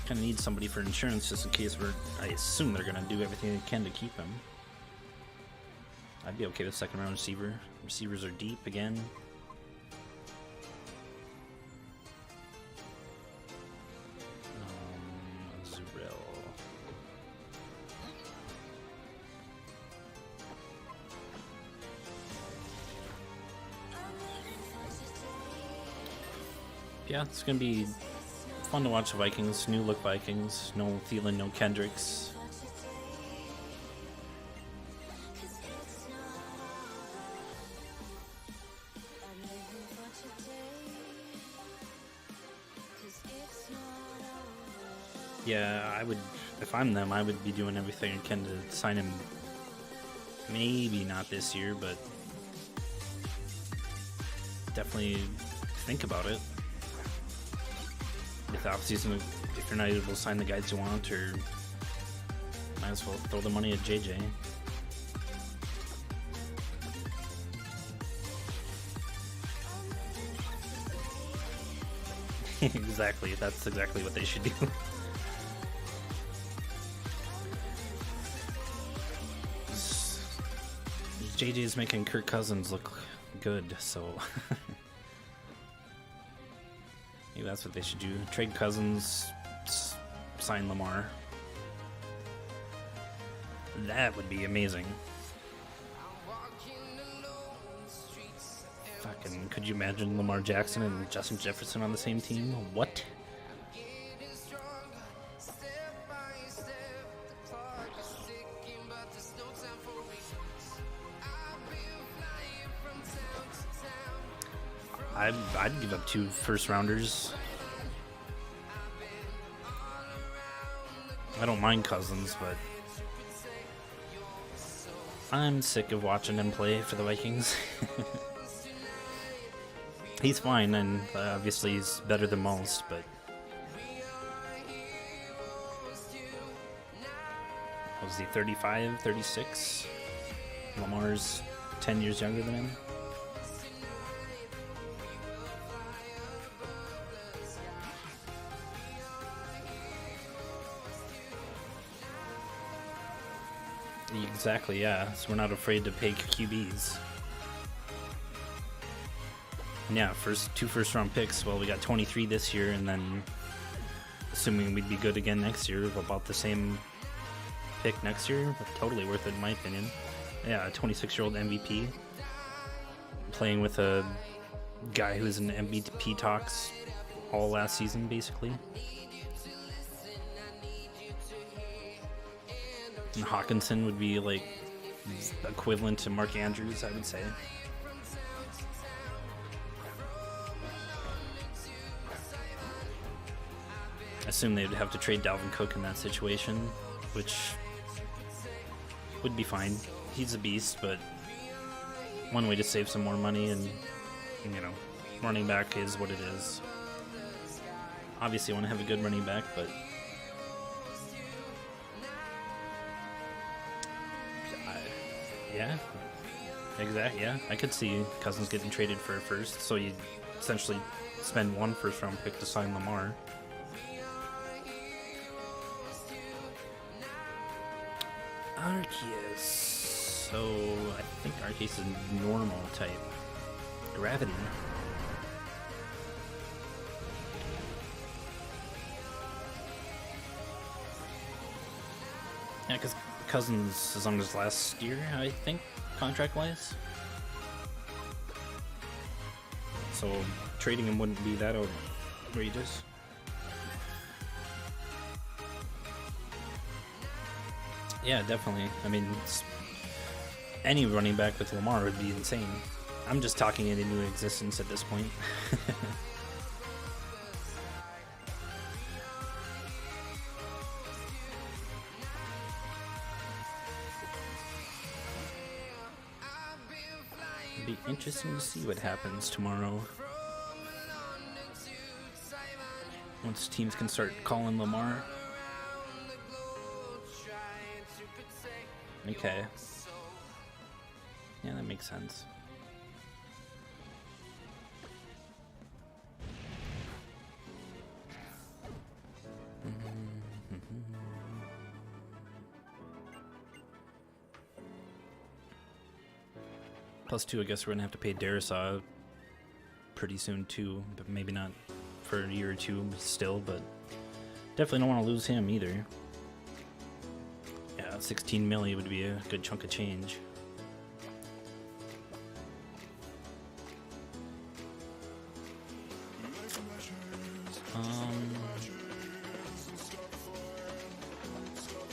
[SPEAKER 1] kinda need somebody for insurance, just in case I assume they're gonna do everything they can to keep him. I'd be okay with 2nd round receiver. Receivers are deep again. Zurel. Yeah, it's gonna be fun to watch the Vikings. New look Vikings. No Thielen, no Kendricks. Yeah, I would, if I'm them, I would be doing everything I can to sign him. Maybe not this year, but definitely think about it. With the offseason, if you're not able to sign the guys you want, or might as well throw the money at JJ. Exactly, that's exactly what they should do. JJ's making Kirk Cousins look good, so maybe that's what they should do. Trade Cousins, sign Lamar. That would be amazing. Fucking, could you imagine Lamar Jackson and Justin Jefferson on the same team? What? I'd give up 2 first rounders. I don't mind Cousins, but I'm sick of watching him play for the Vikings. He's fine, and obviously he's better than most, but is he 35, 36? Lamar's 10 years younger than him. Exactly, yeah. So we're not afraid to pay QBs. And yeah, two first round picks. Well, we got 23 this year, and then assuming we'd be good again next year, about the same pick next year. Totally worth it in my opinion. Yeah, a 26-year-old MVP playing with a guy who was in MVP talks all last season, basically. And Hawkinson would be like equivalent to Mark Andrews, I would say. I assume they'd have to trade Dalvin Cook in that situation, which would be fine. He's a beast, but one way to save some more money, and you know, running back is what it is. Obviously, I want to have a good running back, but yeah, exactly. Yeah, I could see Cousins getting traded for a first, so you essentially spend one first-round pick to sign Lamar. Arceus. So I think Arceus is normal type. Gravity. Yeah, because Cousins is on his last year, I think, contract-wise. So trading him wouldn't be that outrageous. Yeah, definitely. I mean, any running back with Lamar would be insane. I'm just talking it into existence at this point. It'd be interesting to see what happens tomorrow. Once teams can start calling Lamar. Okay. Yeah, that makes sense. +2, I guess we're gonna have to pay Darisaw pretty soon too, but maybe not for a year or two still, but definitely don't want to lose him either. 16 milli would be a good chunk of change.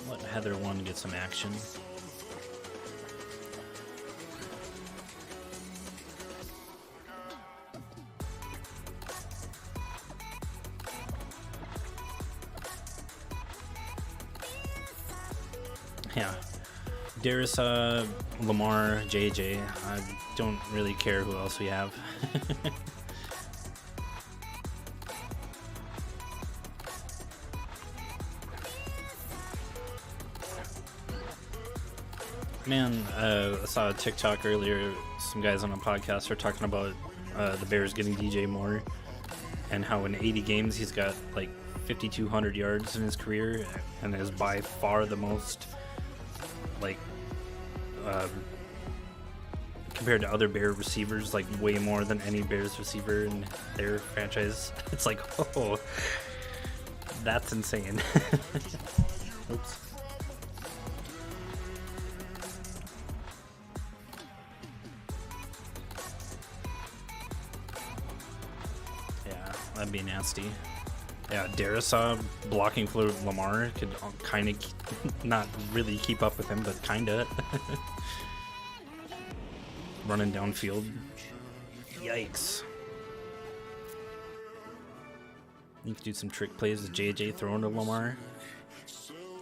[SPEAKER 1] Let Heather 1 get some action. Yeah, Darius, Lamar, JJ. I don't really care who else we have. Man, I saw a TikTok earlier. Some guys on a podcast are talking about the Bears getting DJ Moore and how in 80 games he's got like 5,200 yards in his career and is by far the most, like, compared to other Bear receivers, like way more than any Bears receiver in their franchise. It's like, oh, that's insane. Oops. Yeah, that'd be nasty. Yeah, Darisaw blocking for Lamar could kind of not really keep up with him, but kind of. Running downfield. Yikes. You can do some trick plays with JJ throwing to Lamar.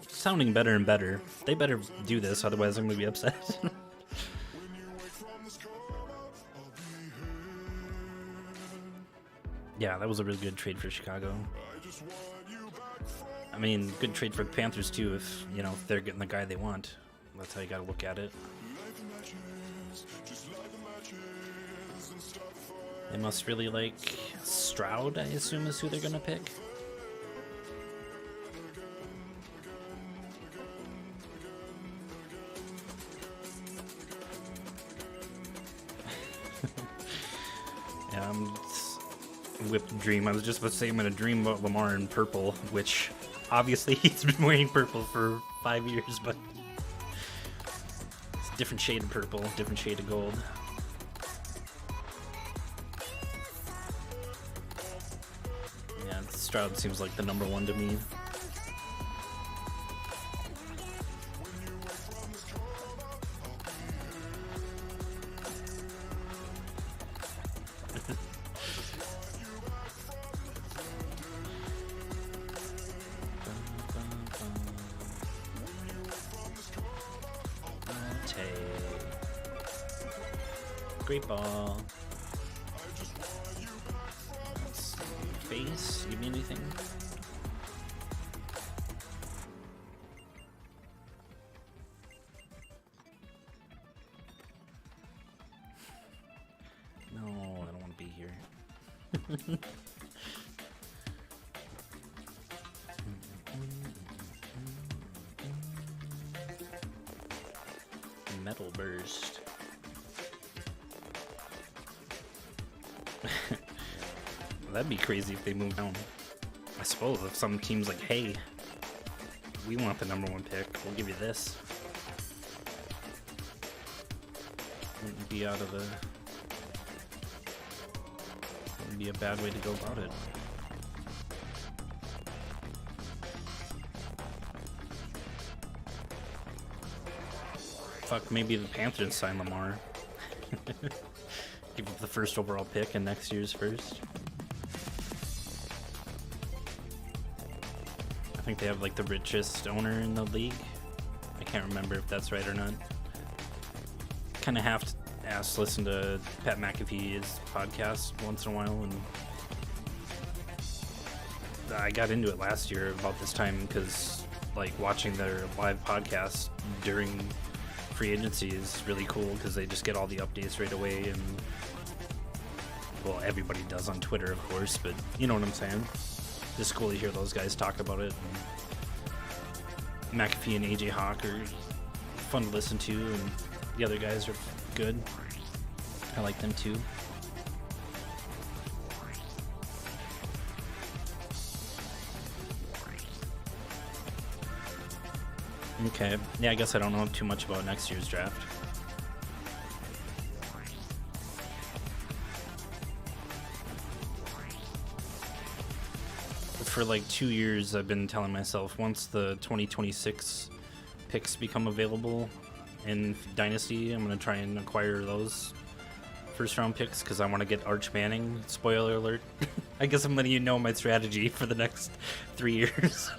[SPEAKER 1] Sounding better and better. They better do this, otherwise I'm going to be upset. Yeah, that was a really good trade for Chicago. I mean, good trade for the Panthers too if, you know, if they're getting the guy they want. That's how you gotta look at it. They must really like Stroud, I assume, is who they're gonna pick. Yeah, whipped dream. I was just about to say I'm gonna dream about Lamar in purple, which obviously he's been wearing purple for 5 years, but it's a different shade of purple, different shade of gold. Yeah, Stroud seems like the number one to me. Great ball. Face, give me anything? No, I don't want to be here. Metal burst. That'd be crazy if they moved down. I suppose if some team's like, hey, we want the number one pick, we'll give you this. Wouldn't be out of the... Wouldn't be a bad way to go about it. Fuck, maybe the Panthers sign Lamar. Give up the first overall pick in next year's first. I think they have like the richest owner in the league. I can't remember if that's right or not. Kind of have to listen to Pat McAfee's podcast once in a while, and I got into it last year about this time because like watching their live podcast during free agency is really cool because they just get all the updates right away, and well, everybody does on Twitter, of course, but you know what I'm saying. Just cool to hear those guys talk about it. And McAfee and AJ Hawk are fun to listen to, and the other guys are good. I like them too. Okay, yeah, I guess I don't know too much about next year's draft. For like 2 years, I've been telling myself once the 2026 picks become available in Dynasty, I'm going to try and acquire those first round picks because I want to get Arch Manning. Spoiler alert. I guess I'm letting you know my strategy for the next 3 years.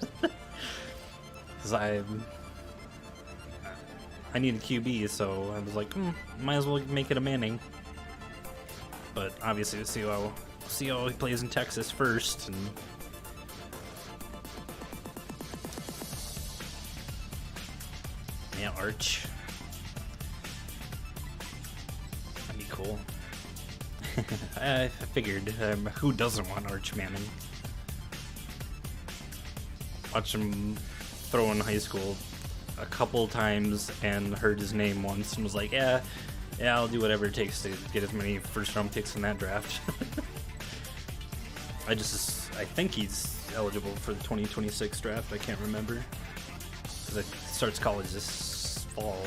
[SPEAKER 1] Because I need a QB, so I was like, might as well make it a Manning. But obviously, see how he plays in Texas first. And yeah, Arch. That'd be cool. I figured, who doesn't want Arch Manning? Watched him throw in high school a couple times and heard his name once and was like, yeah, I'll do whatever it takes to get as many first round picks in that draft. I think he's eligible for the 2026 draft. I can't remember because it starts college this fall.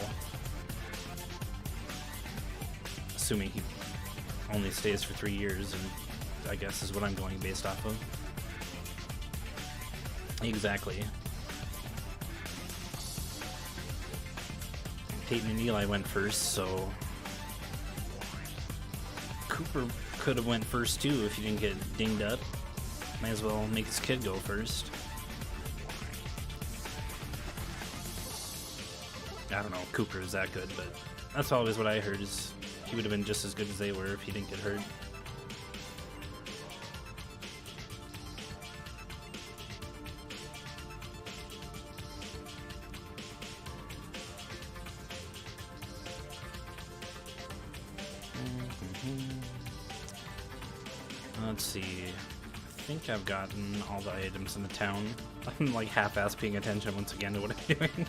[SPEAKER 1] Assuming he only stays for 3 years, and I guess is what I'm going based off of. Exactly. Peyton and Eli went first, so Cooper could have went first too if he didn't get dinged up. Might as well make his kid go first. I don't know if Cooper is that good, but that's always what I heard, is he would have been just as good as they were if he didn't get hurt. Let's see. I think I've gotten all the items in the town. I'm like half-ass paying attention once again to what I'm doing.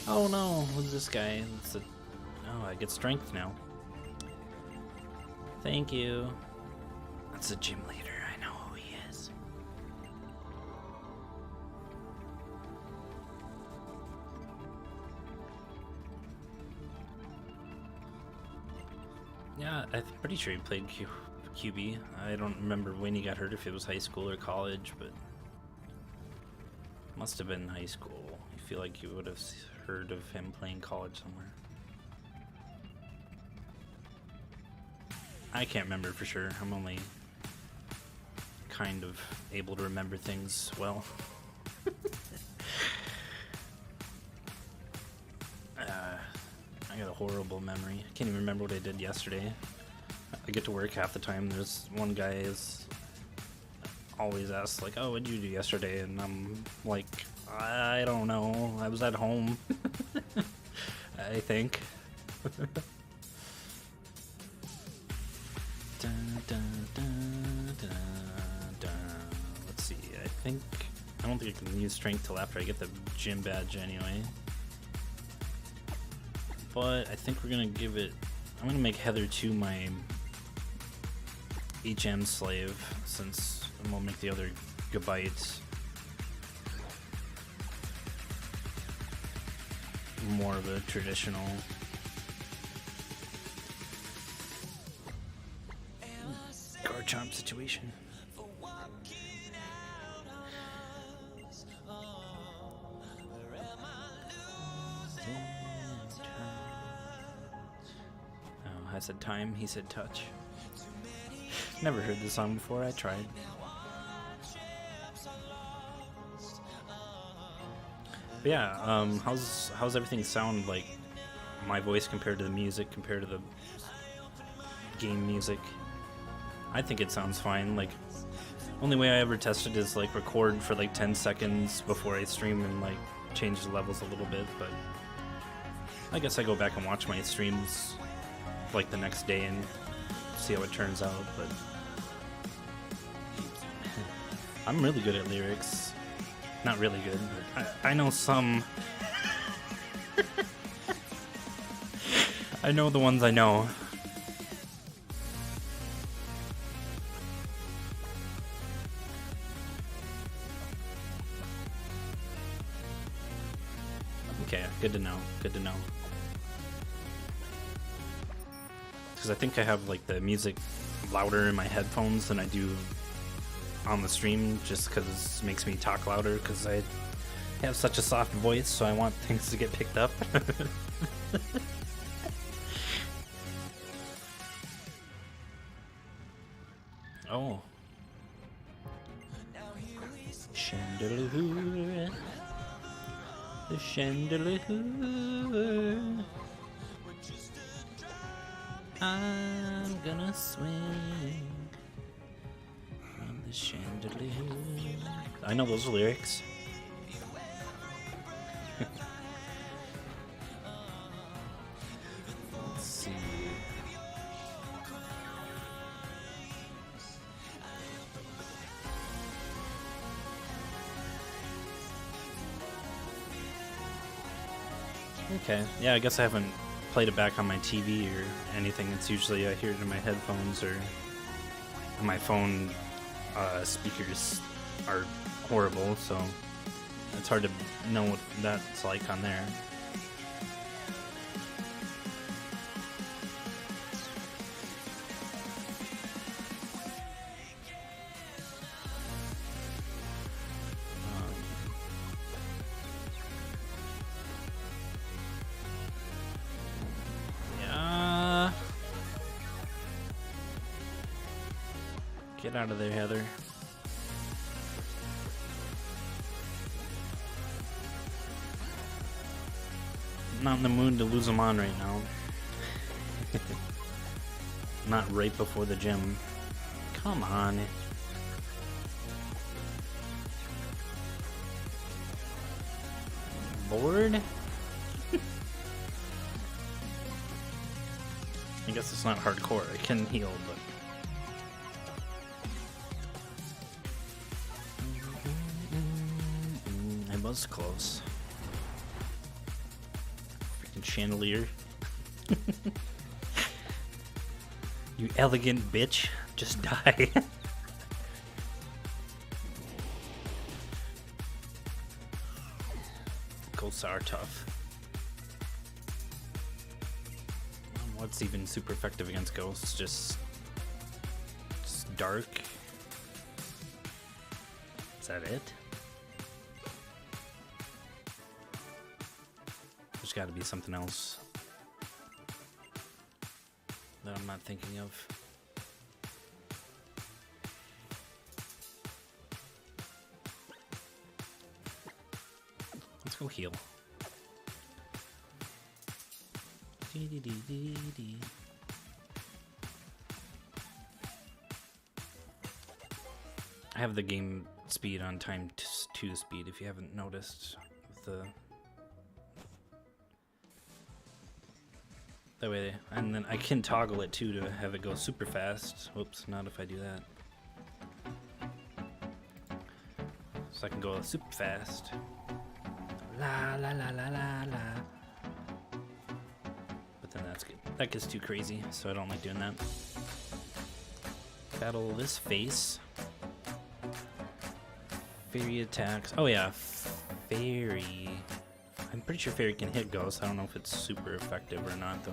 [SPEAKER 1] Oh no, who's this guy? Oh, I get strength now. Thank you. That's a gym leader. I know who he is. Yeah, I'm pretty sure he played QB. I don't remember when he got hurt, if it was high school or college, but must have been high school. I feel like you would have heard of him playing college somewhere. I can't remember for sure. I'm only kind of able to remember things well. I got a horrible memory. I can't even remember what I did yesterday. I get to work half the time. There's one guy is always asks like, "Oh, what did you do yesterday?" And I'm like, "I don't know. I was at home." I think. Let's see. I don't think I can use strength till after I get the gym badge anyway. But I think we're gonna give it. I'm gonna make Heather 2 my HM slave, since we'll make the other Gabites more of a traditional Garchomp situation. Oh, I said time, he said touch. Never heard this song before, I tried. But yeah, how's everything sound like? My voice compared to the music, compared to the game music? I think it sounds fine. Like, only way I ever tested is like record for like 10 seconds before I stream and like change the levels a little bit, but I guess I go back and watch my streams like the next day and see how it turns out. But I'm really good at lyrics. Not really good, but I know some. I know the ones I know. Okay, good to know. Good to know. Because I think I have like the music louder in my headphones than I do on the stream, just because it makes me talk louder, because I have such a soft voice, so I want things to get picked up. Oh. Chandelier. The chandelier. I'm gonna swing from the chandelier. I know those lyrics. Let's see. Okay, yeah, I guess I haven't played it back on my TV or anything. It's usually I hear it in my headphones, or my phone speakers are horrible, so it's hard to know what that's like on there. Get out of there, Heather. I'm not in the mood to lose them on right now. Not right before the gym. Come on. Bored? I guess it's not hardcore. I can heal, but... I was close. Freaking chandelier. You elegant bitch. Just die. Ghosts are tough. What's even super effective against ghosts? Just dark? Is that it? There's got to be something else that I'm not thinking of. Let's go heal. I have the game speed on time 2 speed if you haven't noticed. With the that way, and then I can toggle it too to have it go super fast. Whoops, not if I do that. So I can go super fast. La la la la la la. But then that gets too crazy, so I don't like doing that. Battle this face. Fairy attacks. Oh yeah, fairy. I'm pretty sure fairy can hit ghosts. I don't know if it's super effective or not though.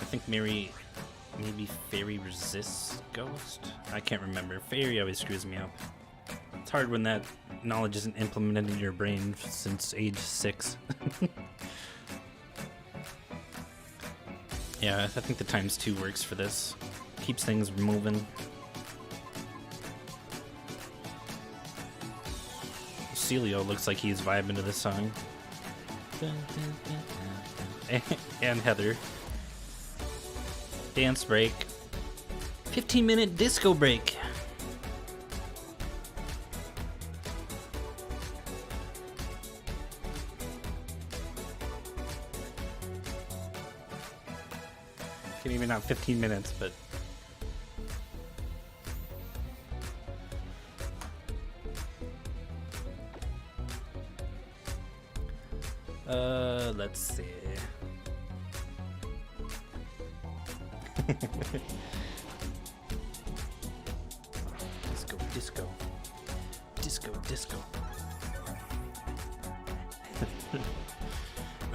[SPEAKER 1] I think maybe fairy resists ghost. I can't remember. Fairy always screws me up. It's hard when that knowledge isn't implemented in your brain since age 6. Yeah, I think the times 2 works for this. Keeps things moving. Celio looks like he's vibing to this song. And Heather. Dance break. 15-minute disco break. Okay, maybe not 15 minutes, but... let's see. Disco, disco. Disco, disco.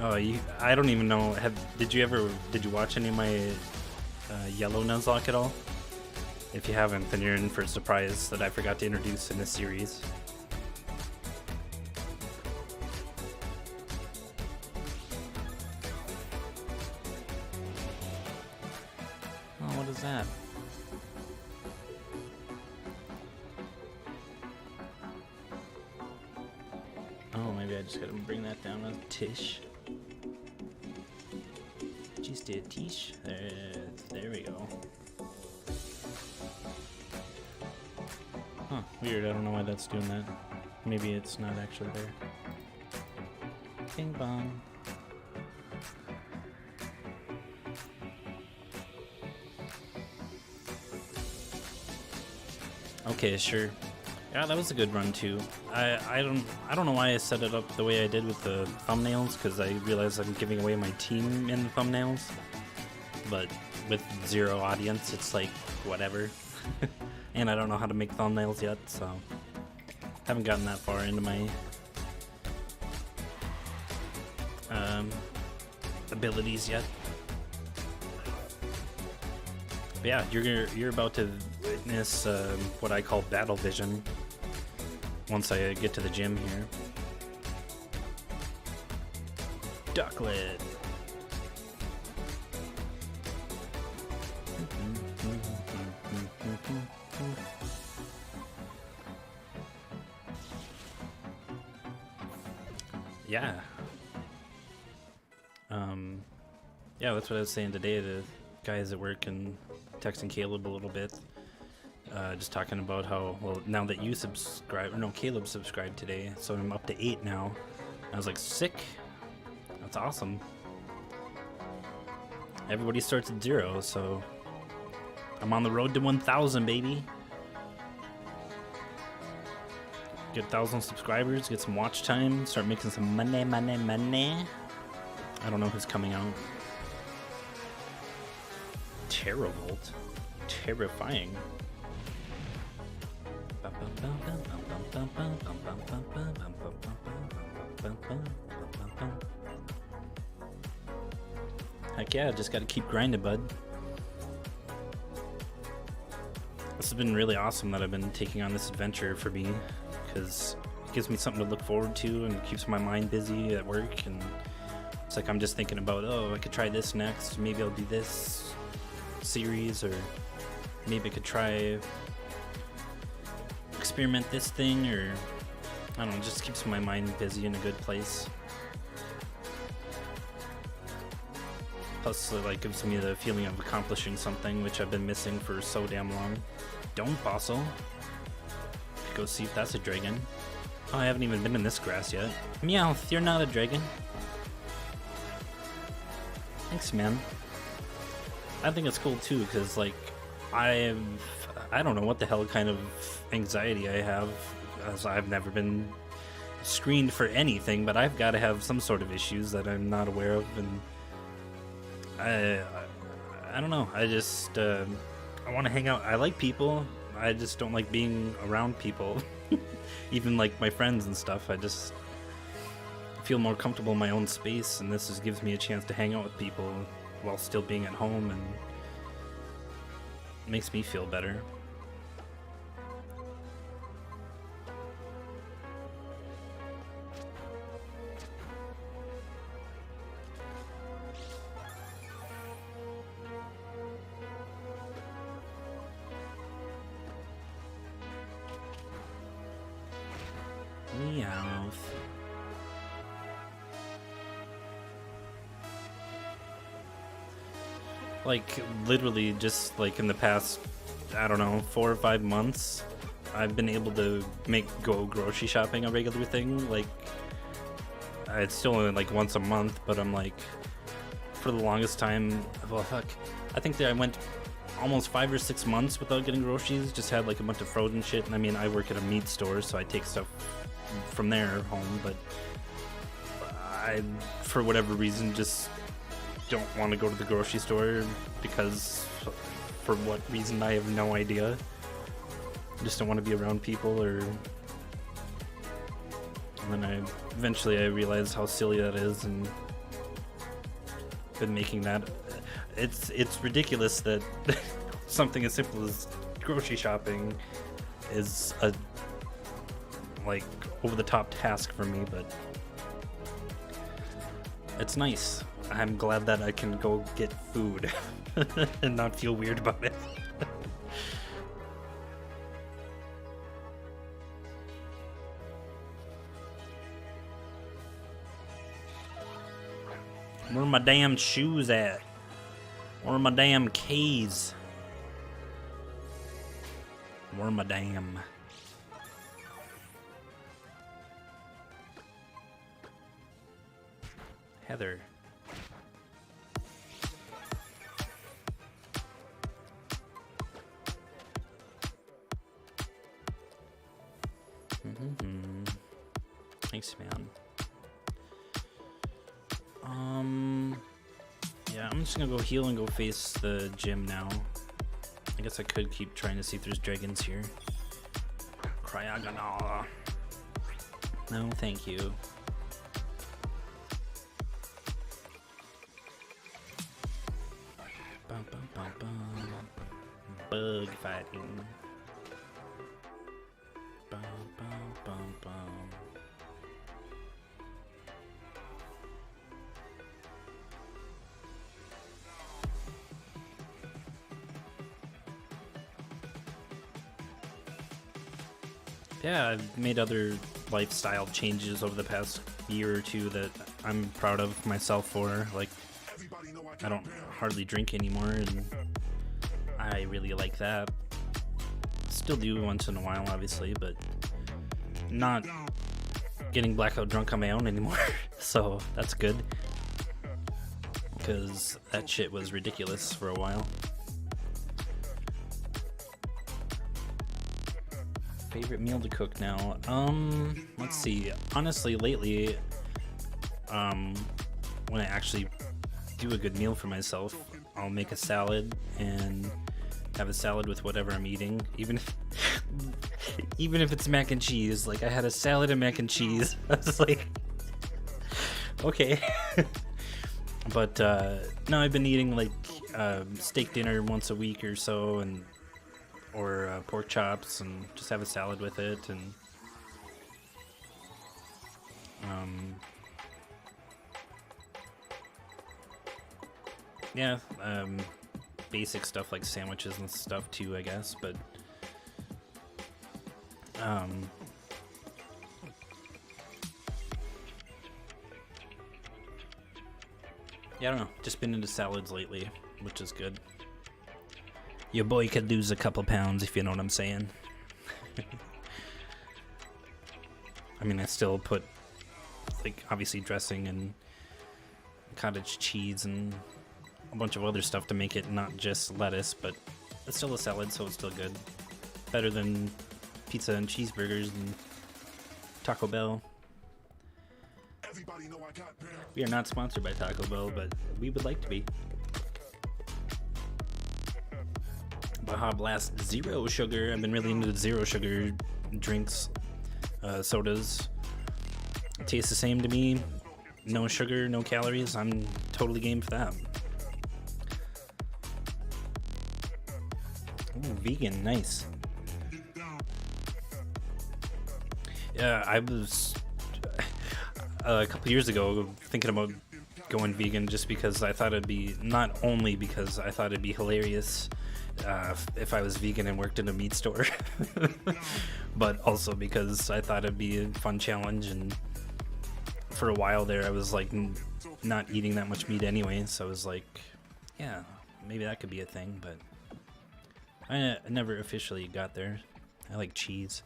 [SPEAKER 1] Oh, I don't even know. Did you watch any of my yellow Nuzlocke at all? If you haven't, then you're in for a surprise that I forgot to introduce in this series. What is that? Oh, maybe I just gotta bring that down a tish. Just a tish. There we go. Huh, weird. I don't know why that's doing that. Maybe it's not actually there. Bing bong. Okay, sure. Yeah, that was a good run too. I don't know why I set it up the way I did with the thumbnails, because I realized I'm giving away my team in the thumbnails. But with 0 audience, it's like whatever. And I don't know how to make thumbnails yet, so haven't gotten that far into my abilities yet. But yeah, you're about to witness what I call battle vision once I get to the gym here. Ducklet. Yeah. Yeah, that's what I was saying today to guys at work and texting Caleb a little bit. Just talking about how, well, now that you subscribe, no, Caleb subscribed today, so I'm up to 8 now. I was like, sick. That's awesome. Everybody starts at 0, so I'm on the road to 1,000, baby. Get 1,000 subscribers, get some watch time, start making some money. I don't know who's coming out. Terravolt? Terrifying. Heck yeah, just gotta keep grinding, bud. This has been really awesome that I've been taking on this adventure for me, because it gives me something to look forward to and keeps my mind busy at work, and it's like I'm just thinking about, oh, I could try this next, maybe I'll do this series, or maybe I could try experiment this thing, or I don't know, it just keeps my mind busy in a good place. Plus, it like gives me the feeling of accomplishing something, which I've been missing for so damn long. Don't fossil. Go see if that's a dragon. Oh, I haven't even been in this grass yet. Meowth, you're not a dragon. Thanks, man. I think it's cool too, because like I don't know what the hell kind of anxiety I have, as I've never been screened for anything, but I've got to have some sort of issues that I'm not aware of, and I don't know. I just I want to hang out. I like people. I just don't like being around people. Even like my friends and stuff. I just feel more comfortable in my own space, and this just gives me a chance to hang out with people while still being at home, and it makes me feel better. Meowth. Like, literally just like in the past, I don't know, 4 or 5 months, I've been able to go grocery shopping a regular thing. Like, it's still only like once a month, but I'm like, for the longest time, well, fuck, I think that I went almost 5 or 6 months without getting groceries. Just had like a bunch of frozen shit, and I mean, I work at a meat store, so I take stuff from there home, but I, for whatever reason, just don't want to go to the grocery store, because for what reason I have no idea. I just don't want to be around people, or and then eventually I realized how silly that is, and been making that. It's ridiculous that something as simple as grocery shopping is a like over the top task for me, but it's nice. I'm glad that I can go get food and not feel weird about it. Where are my damn shoes at? Where are my damn keys? Where are my damn... Heather. Thanks, man. Yeah, I'm just gonna go heal and go face the gym now. I guess I could keep trying to see if there's dragons here. Cryogonal. No, thank you. Bum, bum, bum, bum. Bug fighting. Bum, bum, bum, bum. Yeah, I've made other lifestyle changes over the past year or two that I'm proud of myself for. Like, I don't hardly drink anymore, and I really like that. Still do once in a while, obviously, but not getting blackout drunk on my own anymore. So that's good. because that shit was ridiculous for a while. Favorite meal to cook now? Let's see. Honestly, lately, when I actually do a good meal for myself, I'll make a salad and have a salad with whatever I'm eating, even if it's mac and cheese. Like, I had a salad and mac and cheese. I was like, okay. But no, I've been eating like steak dinner once a week or so, or pork chops, and just have a salad with it, and yeah, basic stuff like sandwiches and stuff too, I guess. But yeah, I don't know. Just been into salads lately, which is good. Your boy could lose a couple pounds, if you know what I'm saying. I mean, I still put, like, obviously dressing and cottage cheese and a bunch of other stuff to make it not just lettuce, but it's still a salad, so it's still good. Better than pizza and cheeseburgers and Taco Bell. We are not sponsored by Taco Bell, but we would like to be. Baja Blast Zero Sugar. I've been really into the zero sugar drinks, sodas. It tastes the same to me. No sugar, no calories. I'm totally game for that. Ooh, vegan, nice. Yeah, I was a couple years ago thinking about going vegan just because I thought it'd be, not only because I thought it'd be hilarious if I was vegan and worked in a meat store, but also because I thought it'd be a fun challenge. And for a while there, I was like not eating that much meat anyway, so I was like, yeah, maybe that could be a thing. But I never officially got there. I like cheese.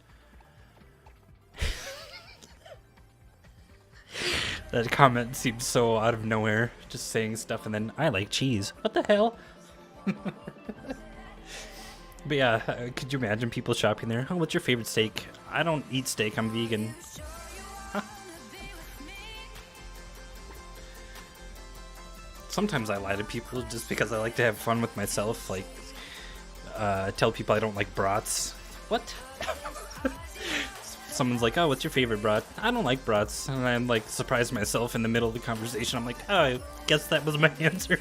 [SPEAKER 1] That comment seems so out of nowhere, just saying stuff and then I like cheese. What the hell? But yeah, could you imagine people shopping there? Oh, what's your favorite steak? I don't eat steak, I'm vegan. Sometimes I lie to people just because I like to have fun with myself. Like, tell people I don't like brats. What? Someone's like, oh, what's your favorite brat? I don't like brats. And I'm like, surprised myself in the middle of the conversation. I'm like, oh, I guess that was my answer.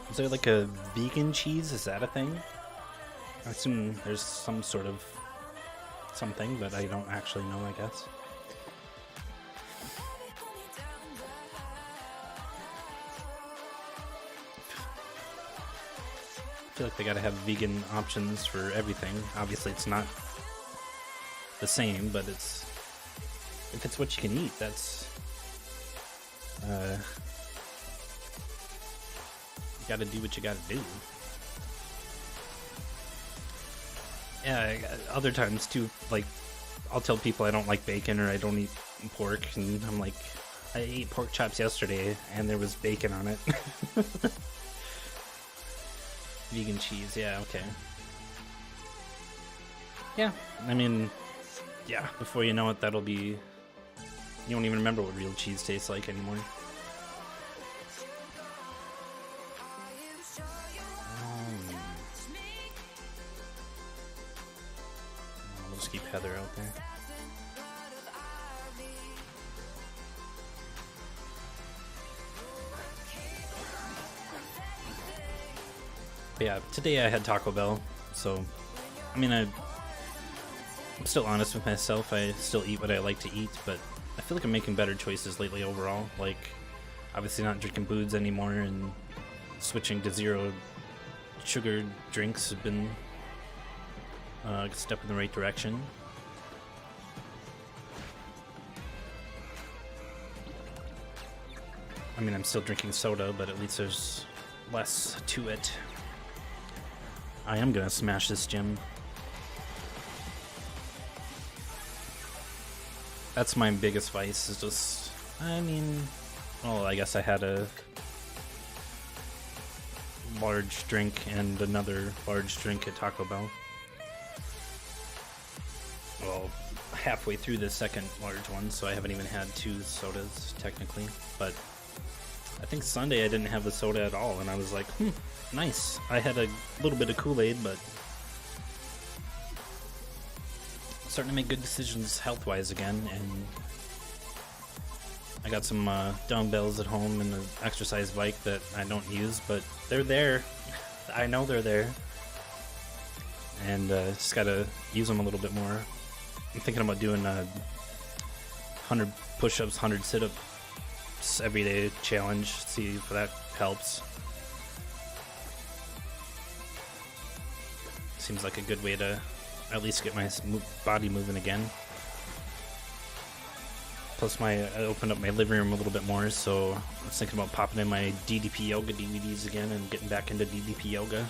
[SPEAKER 1] Is there like a vegan cheese? Is that a thing? I assume there's some sort of something, but I don't actually know, I guess. I feel like they gotta have vegan options for everything. Obviously, it's not the same, but it's, if it's what you can eat, that's you gotta do what you gotta do. Yeah, other times too, like, I'll tell people I don't like bacon or I don't eat pork, and I'm like, I ate pork chops yesterday and there was bacon on it. Vegan cheese, yeah, okay. Yeah, I mean, yeah, before you know it, that'll be, you won't even remember what real cheese tastes like anymore. We'll just keep Heather out there. But yeah, today I had Taco Bell, so, I mean, I'm still honest with myself. I still eat what I like to eat, but I feel like I'm making better choices lately overall. Like, obviously not drinking booze anymore, and switching to zero sugar drinks have been a step in the right direction. I mean, I'm still drinking soda, but at least there's less to it. I am gonna smash this gym. That's my biggest vice, is just, I mean, well, I guess I had a large drink and another large drink at Taco Bell. Well, halfway through the second large one, so I haven't even had 2 sodas, technically. But I think Sunday I didn't have the soda at all, and I was like, nice. I had a little bit of Kool-Aid, but starting to make good decisions health-wise again, and I got some dumbbells at home and an exercise bike that I don't use, but they're there. I know they're there, and just gotta use them a little bit more. I'm thinking about doing 100 push-ups, 100 sit-ups every day challenge, see if that helps. Seems like a good way to at least get my body moving again. Plus, I opened up my living room a little bit more, so I was thinking about popping in my DDP Yoga DVDs again and getting back into DDP Yoga.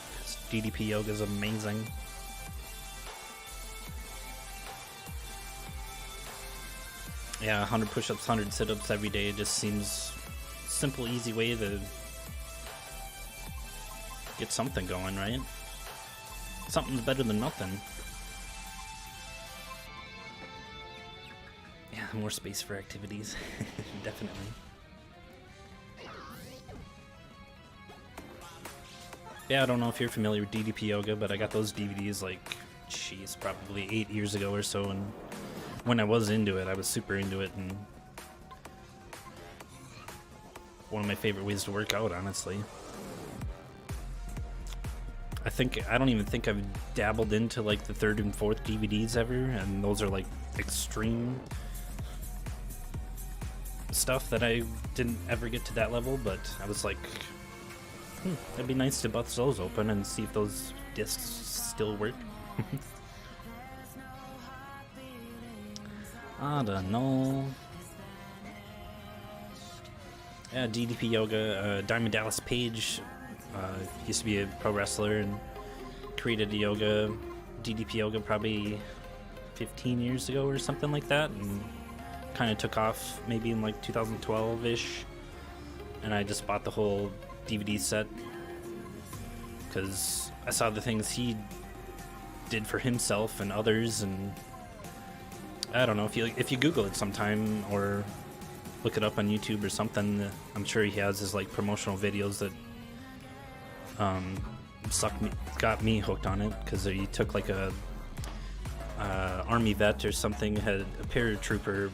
[SPEAKER 1] DDP Yoga is amazing. Yeah, 100 push-ups, 100 sit-ups every day just seems a simple, easy way to get something going, right? Something's better than nothing. Yeah, more space for activities. Definitely. Yeah, I don't know if you're familiar with DDP Yoga, but I got those DVDs like, jeez, probably 8 years ago or so, and when I was into it, I was super into it, and one of my favorite ways to work out, honestly. I don't even think I've dabbled into like the 3rd and 4th DVDs ever, and those are like extreme stuff that I didn't ever get to that level, but I was like, it'd be nice to bust those open and see if those discs still work. I don't know. Yeah, DDP Yoga, Diamond Dallas Page used to be a pro wrestler and created a DDP Yoga probably 15 years ago or something like that, and kind of took off maybe in like 2012-ish, and I just bought the whole DVD set because I saw the things he did for himself and others, and I don't know, if you Google it sometime or look it up on YouTube or something, I'm sure he has his like promotional videos that got me hooked on it, because he took like a army vet or something, had a paratrooper,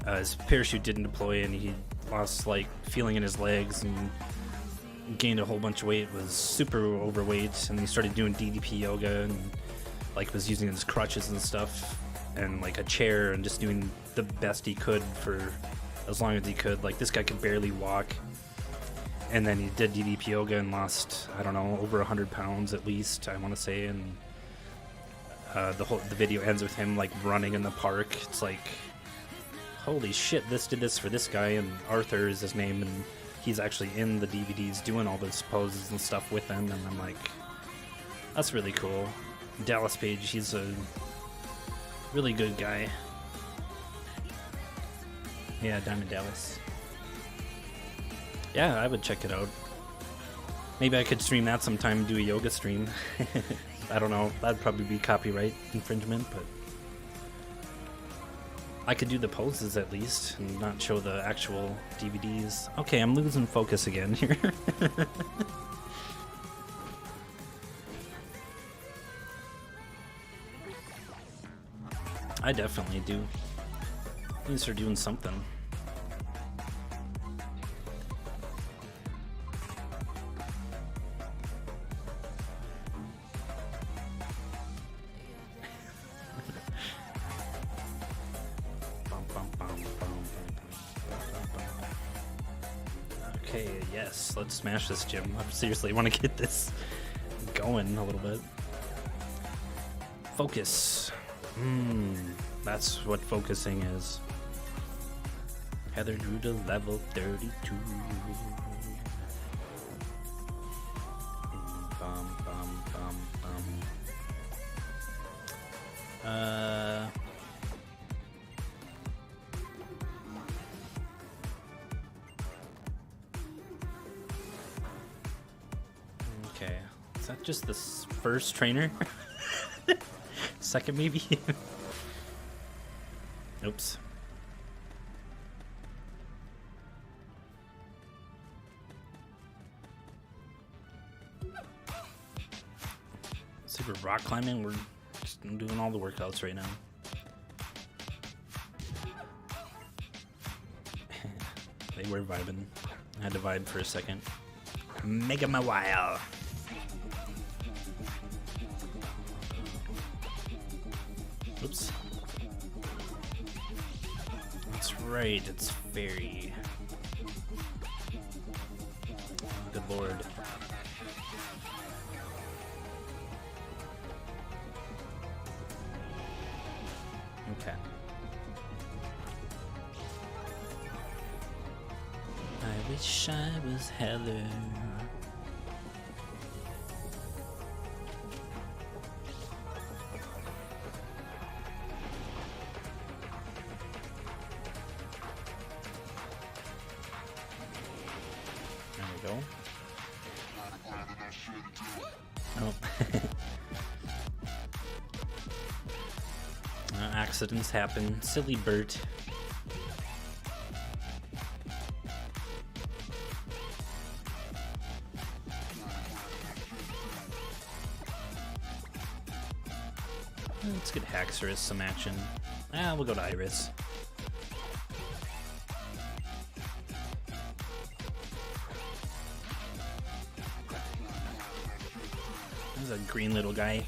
[SPEAKER 1] his parachute didn't deploy and he lost like feeling in his legs and gained a whole bunch of weight, was super overweight, and he started doing DDP Yoga and like was using his crutches and stuff and like a chair and just doing the best he could for as long as he could. Like, this guy could barely walk, and then he did DDP Yoga and lost, I don't know, over 100 pounds at least, I want to say, and the video ends with him like running in the park. It's like, holy shit, this did this for this guy, and Arthur is his name, and he's actually in the DVDs doing all those poses and stuff with them, and I'm like, that's really cool. Dallas Page, he's a really good guy. Yeah, Diamond Dallas. Yeah, I would check it out. Maybe I could stream that sometime and do a yoga stream. I don't know, that'd probably be copyright infringement, but I could do the poses at least and not show the actual DVDs. Okay, I'm losing focus again here. I definitely do. At least they're doing something. Okay, yes, let's smash this gym. I seriously want to get this going a little bit. Focus. That's what focusing is. Heather grew to level 32. Bum, bum, bum, bum. that just the first trainer? Second, maybe? Oops. See, for rock climbing, we're just doing all the workouts right now. They were vibing. I had to vibe for a second. Mega Mawile. Oops. That's right, it's fairy. Good lord. Okay. I wish I was Heather. There we go. Oh. Accidents happen. Silly Bert. Let's get Haxorus some action. We'll go to Iris. There's a green little guy.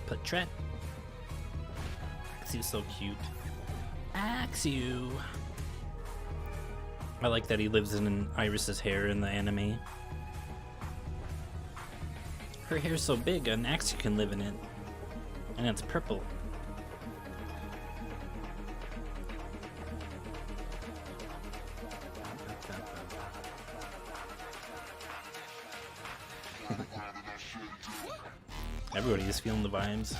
[SPEAKER 1] Patret. Axew's so cute. Axew. I like that he lives in Iris's hair in the anime. Her hair's so big, an Axew can live in it. And it's purple. Everybody's feeling the vibes.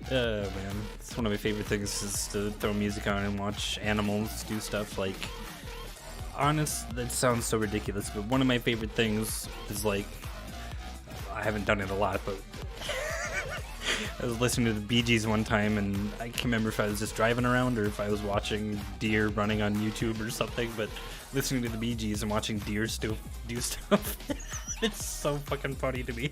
[SPEAKER 1] Oh man, it's one of my favorite things is to throw music on and watch animals do stuff. Like, honest, that sounds so ridiculous, but one of my favorite things is like, I haven't done it a lot, but I was listening to the Bee Gees one time, and I can't remember if I was just driving around or if I was watching deer running on YouTube or something, but listening to the Bee Gees and watching deer do stuff, it's so fucking funny to me.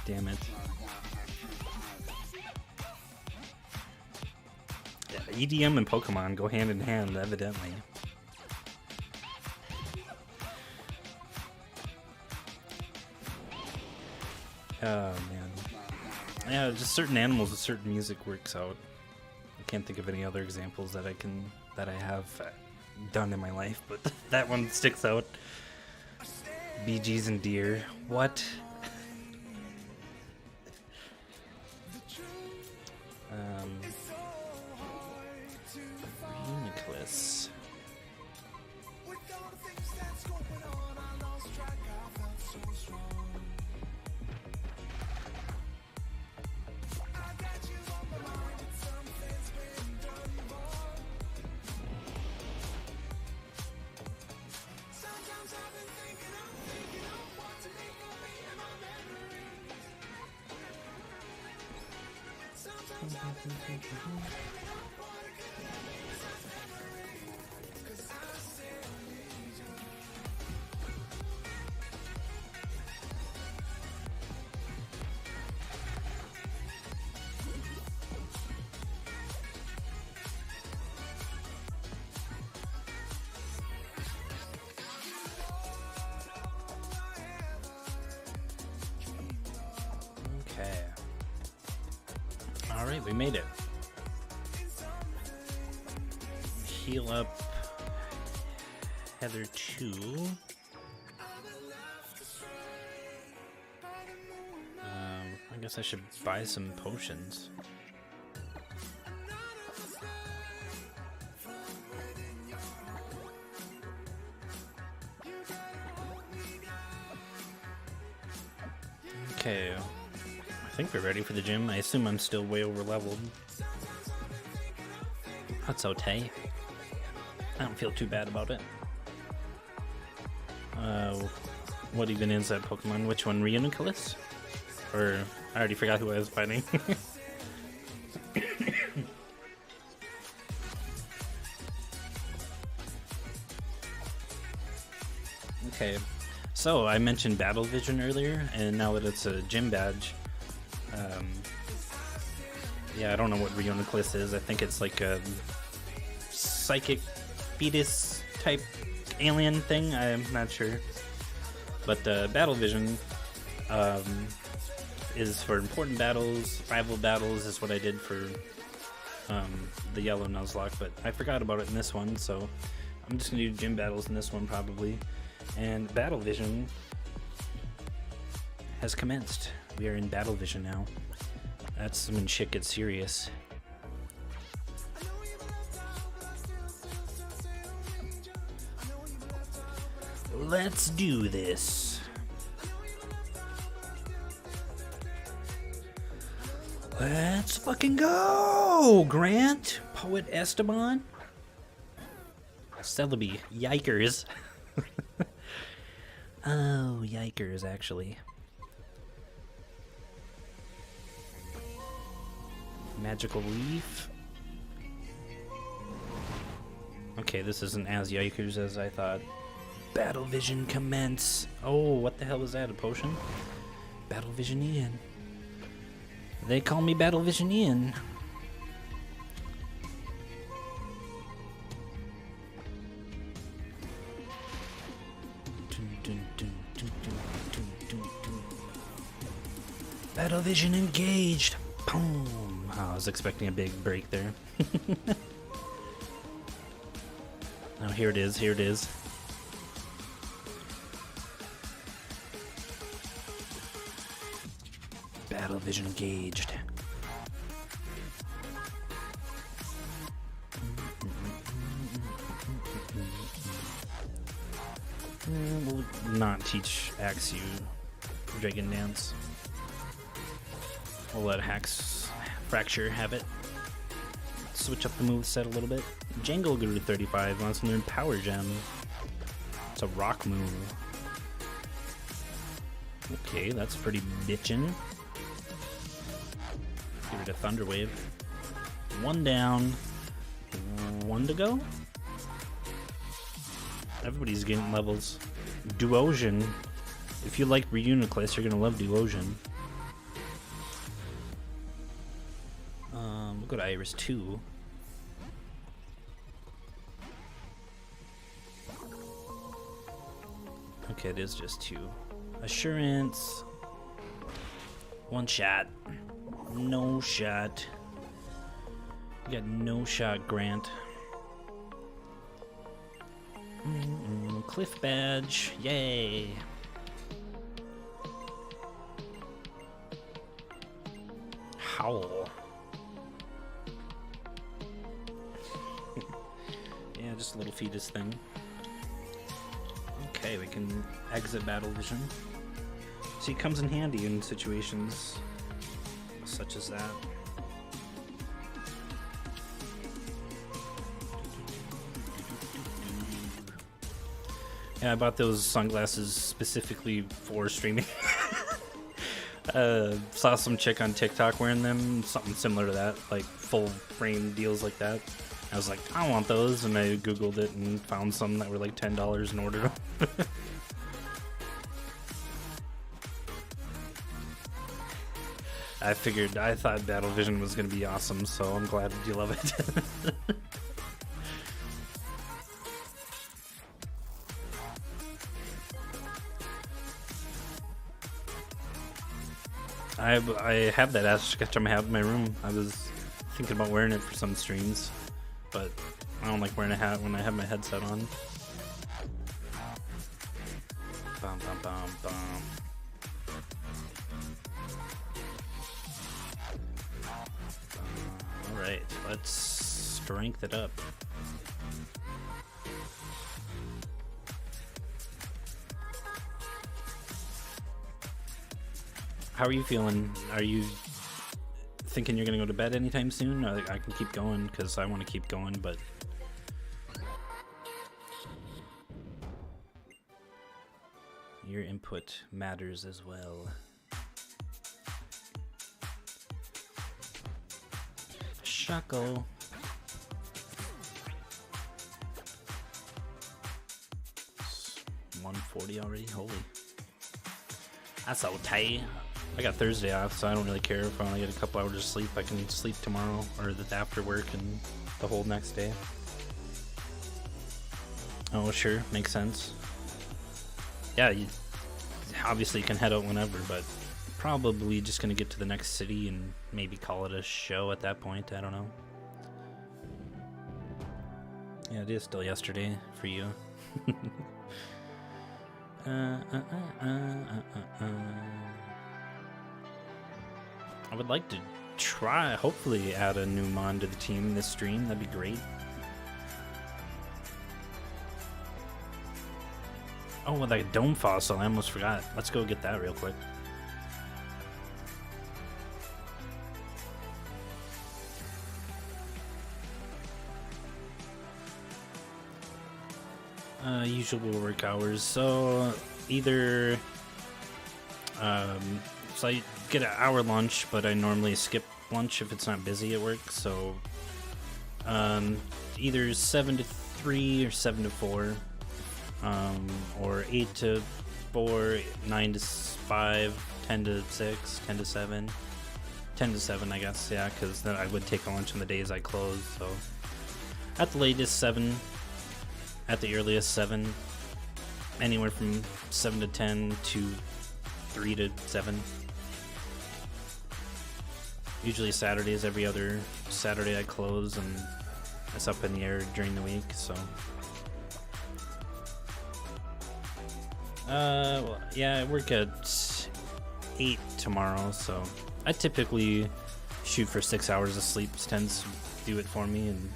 [SPEAKER 1] Damn it. Yeah, EDM and Pokemon go hand in hand, evidently. Oh man. Yeah, just certain animals with certain music works out. I can't think of any other examples that I have done in my life, but that one sticks out. Bee Gees and deer. What? Nicholas. Okay. Alright, we made it. Heal up Heather 2. guess I should buy some potions. Okay, I think we're ready for the gym. I assume I'm still way over leveled. That's okay. I don't feel too bad about it. What even is that Pokemon? Which one? Reuniclus? Or I already forgot who I was fighting. Okay, so I mentioned Battle Vision earlier, and now that it's a gym badge, yeah, I don't know what Reuniclus is. I think it's like a psychic fetus type alien thing. I'm not sure. But Battle Vision is for important battles. Rival battles is what I did for the yellow Nuzlocke, but I forgot about it in this one, so I'm just going to do gym battles in this one probably. And Battle Vision has commenced. We are in Battle Vision now. That's when shit gets serious. Let's do this. Let's fucking go, Grant. Poet Esteban. Celebi. Yikers. Oh, yikers, actually. Magical Leaf. Okay, this isn't as yikers as I thought. Battle Vision commence. Oh, what the hell is that? A potion? Battle Vision Ian. They call me Battle Vision Ian. Battle Vision engaged. Boom. Oh, I was expecting a big break there. Oh, here it is. Here it is. Battle Vision engaged. We'll not teach Axew Dragon Dance. We'll let Hax Fracture have it. Switch up the moveset a little bit. Jangle grew to 35, wants to learn Power Gem. It's a rock move. Okay, that's pretty bitchin'. Give it a Thunder Wave. One down. One to go? Everybody's getting levels. Duosion. If you like Reuniclus, you're gonna love Duosion. We'll go to Iris 2. Okay, it is just 2. Assurance. One shot. No shot. You got no shot, Grant. Cliff badge. Yay. Howl. Yeah, just a little fetus thing. Okay, we can exit Battle Vision. See, it comes in handy in situations such as that. Yeah, I bought those sunglasses specifically for streaming. Saw some chick on TikTok wearing them, something similar to that, like full frame deals like that. I was like, I want those, and I googled it and found some that were like $10 and ordered them. I thought Battle Vision was going to be awesome, so I'm glad you love it. I have that Ash Ketchum I have in my room. I was thinking about wearing it for some streams, but I don't like wearing a hat when I have my headset on. Bum, bum, bum, bum. Alright, let's strength it up. How are you feeling? Are you thinking you're gonna go to bed anytime soon? I can keep going because I want to keep going, but your input matters as well. Shuckle. It's 1:40 already. Holy, that's so tight. I got Thursday off, so I don't really care if I only get a couple hours of sleep. I can sleep tomorrow or after work and the whole next day. Oh, sure, makes sense. Yeah, you obviously can head out whenever, but probably just gonna get to the next city and maybe call it a show at that point. I don't know. Yeah, it is still yesterday for you. I would like to hopefully add a new mon to the team this stream. That'd be great. Oh, with like a dome fossil, I almost forgot. Let's go get that real quick. Usual work hours. So either so I get an hour lunch, but I normally skip lunch if it's not busy at work. So either 7 to 3 or 7 to 4, or 8 to 4, 9 to 5, 10 to 6, 10 to 7, 10 to 7, I guess. Yeah, because then I would take a lunch on the days I close. So at the latest 7. At the earliest 7, anywhere from 7 to 10 to 3 to 7. Usually Saturdays, every other Saturday I close, and it's up in the air during the week, so. Well, yeah, I work at 8 tomorrow, so I typically shoot for 6 hours of sleep. Tends to do it for me, and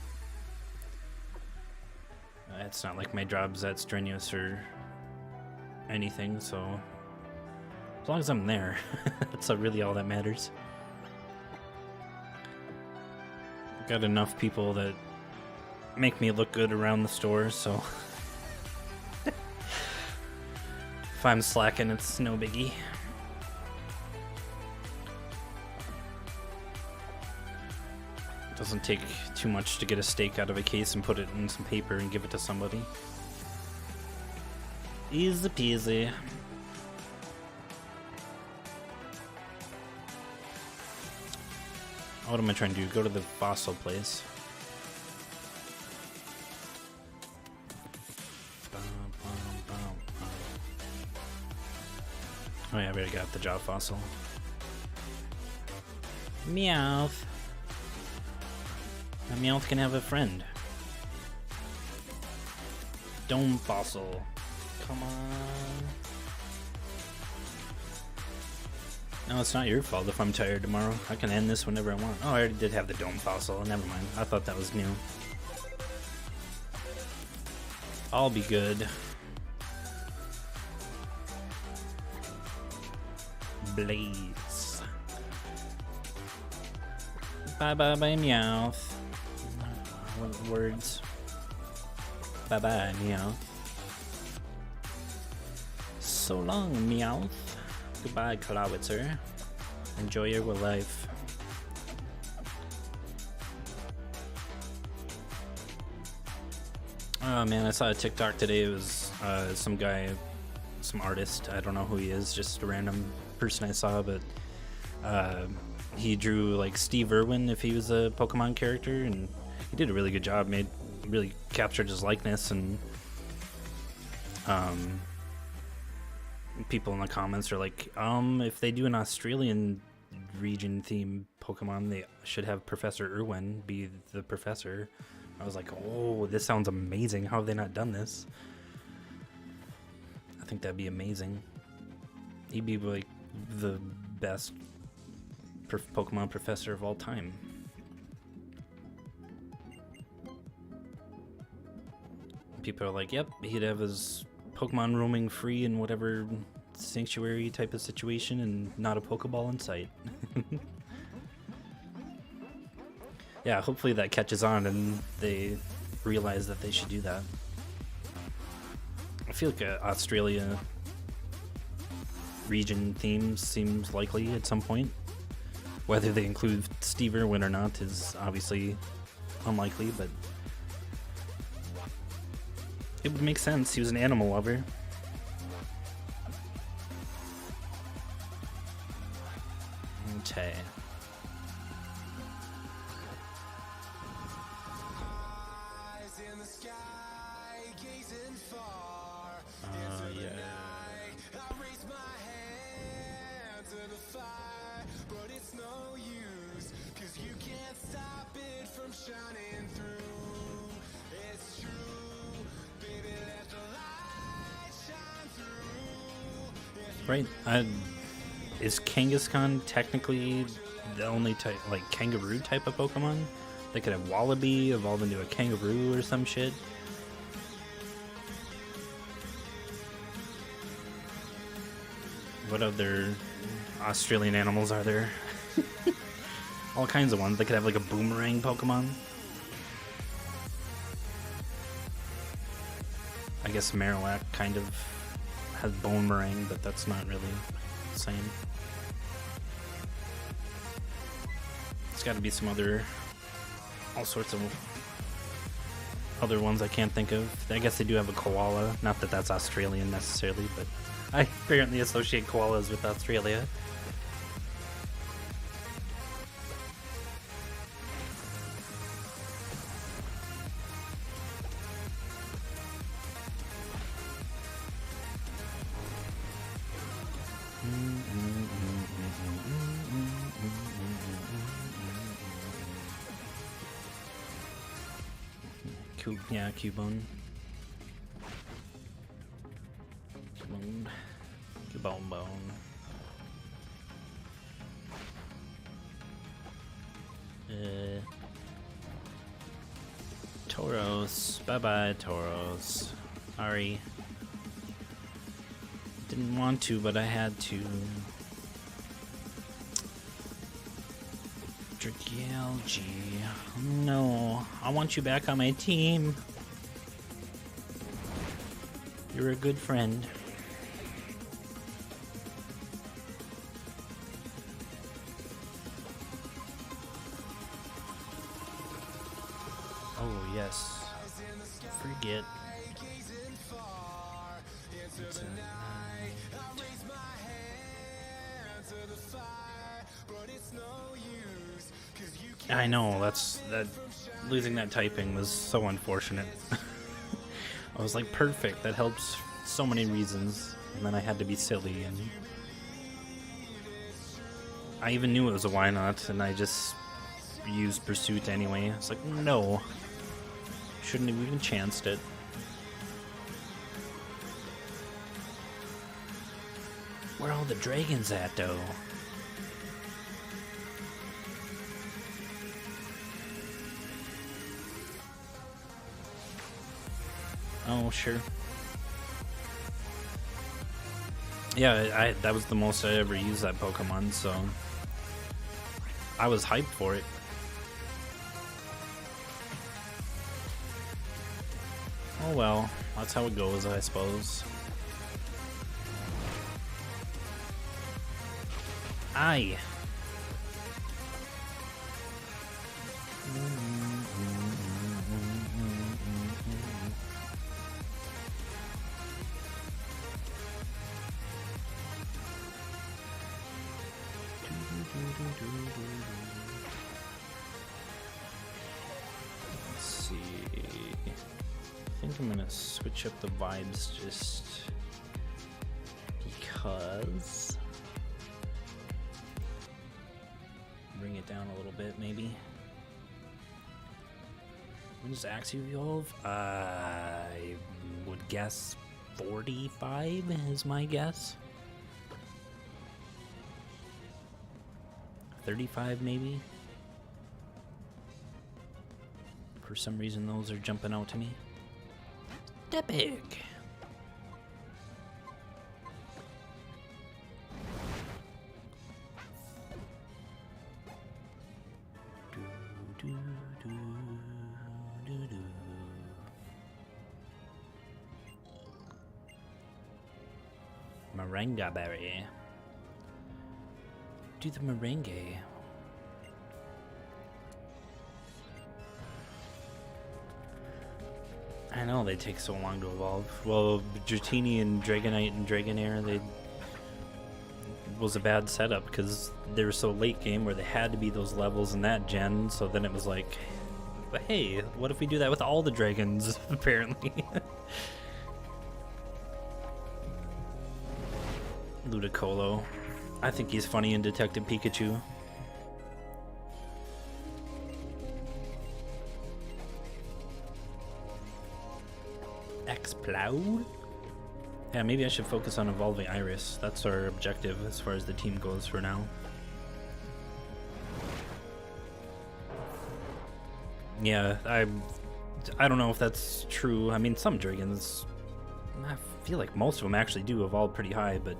[SPEAKER 1] it's not like my job's that strenuous or anything, so as long as I'm there, that's really all that matters. Got enough people that make me look good around the store, so if I'm slacking, it's no biggie. Doesn't take too much to get a steak out of a case and put it in some paper and give it to somebody. Easy peasy. What am I trying to do? Go to the fossil place. Oh yeah, I already got the job fossil. Meowth. A Meowth can have a friend. Dome fossil. Come on. No, it's not your fault if I'm tired tomorrow. I can end this whenever I want. Oh, I already did have the dome fossil. Never mind. I thought that was new. I'll be good. Blaze. Bye bye bye Meowth. What words? Bye bye Meowth. So long Meowth. Goodbye Clawitzer. Enjoy your life. Oh man, I saw a TikTok today. It was some guy, some artist. I don't know who he is. Just a random person I saw, but he drew like Steve Irwin if he was a Pokemon character, and he did a really good job. Really captured his likeness, and people in the comments are like, if they do an Australian region theme Pokemon, they should have Professor Irwin be the professor. I was like, oh, this sounds amazing. How have they not done this? I think that'd be amazing. He'd be like the best Pokemon professor of all time. people are like, yep, he'd have his Pokemon roaming free in whatever sanctuary type of situation and not a Pokeball in sight. Yeah, hopefully that catches on and they realize that they should do that. I feel like Australia region theme seems likely at some point. Whether they include Steve Irwin or not is obviously unlikely, but it would make sense. He was an animal lover. Okay. Right. Is Kangaskhan technically the only type, like kangaroo type of Pokemon? They could have Wallaby evolve into a kangaroo or some shit. What other Australian animals are there? All kinds of ones. They could have like a boomerang Pokemon. I guess Marowak kind of has boomerang, but that's not really the same. There's got to be some other, all sorts of other ones I can't think of. I guess they do have a koala. Not that that's Australian necessarily, but I apparently associate koalas with Australia. Yeah, Cubone. Cubone. Tauros. Bye-bye, Tauros. Sorry. Didn't want to, but I had to. Dragalge. No, I want you back on my team. You're a good friend. Oh, yes. Forget. I know, that losing that typing was so unfortunate. I was like, perfect, that helps so many reasons, and then I had to be silly, and I even knew it was a why not, and I just used Pursuit anyway. I was like, no, shouldn't have even chanced it. Where are all the dragons at, though? Oh, sure. Yeah, that was the most I ever used that Pokemon, so I was hyped for it. Oh well, that's how it goes, I suppose. Aye. Let's see. I think I'm gonna switch up the vibes just because. Bring it down a little bit, maybe. When does Axie evolve? I would guess 45 is my guess. 35 maybe. For some reason those are jumping out to me. Epic. Moringa berry. Do the merengue. I know they take so long to evolve. Well, Dratini and Dragonite and Dragonair, they was a bad setup because they were so late game where they had to be those levels in that gen. So then it was like, hey, what if we do that with all the dragons? Apparently. Ludicolo. I think he's funny in Detective Pikachu. Exploud? Yeah, maybe I should focus on evolving Iris. That's our objective as far as the team goes for now. Yeah, I don't know if that's true. I mean, some dragons, I feel like most of them actually do evolve pretty high, but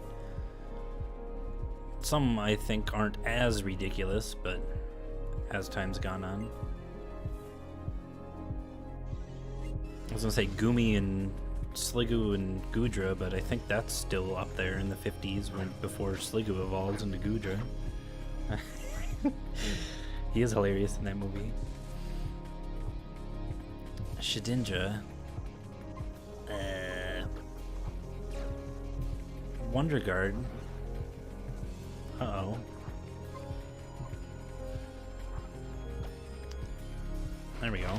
[SPEAKER 1] some I think aren't as ridiculous, but as time's gone on. I was gonna say Goomy and Sliggoo and Goodra, but I think that's still up there in the 50s when before Sliggoo evolves into Goodra. He is hilarious in that movie. Shedinja. Wonder Guard. Uh-oh. There we go.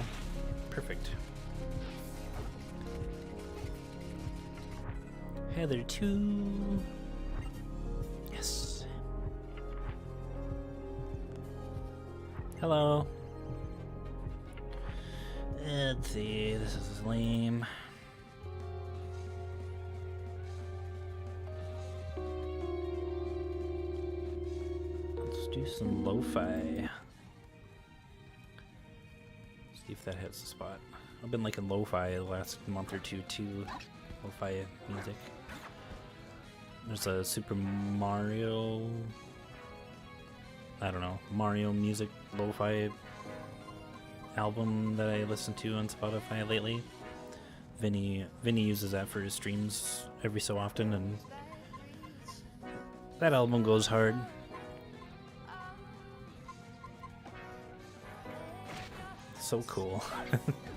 [SPEAKER 1] Perfect. Heather 2. Yes. Hello. Let's see, this is lame. Let's do some lo-fi. See if that hits the spot. I've been liking lo-fi the last month or two too. Lo-fi music. There's a Super Mario, I don't know, Mario music lo-fi album that I listen to on Spotify lately. Vinny uses that for his streams every so often, and that album goes hard. So cool.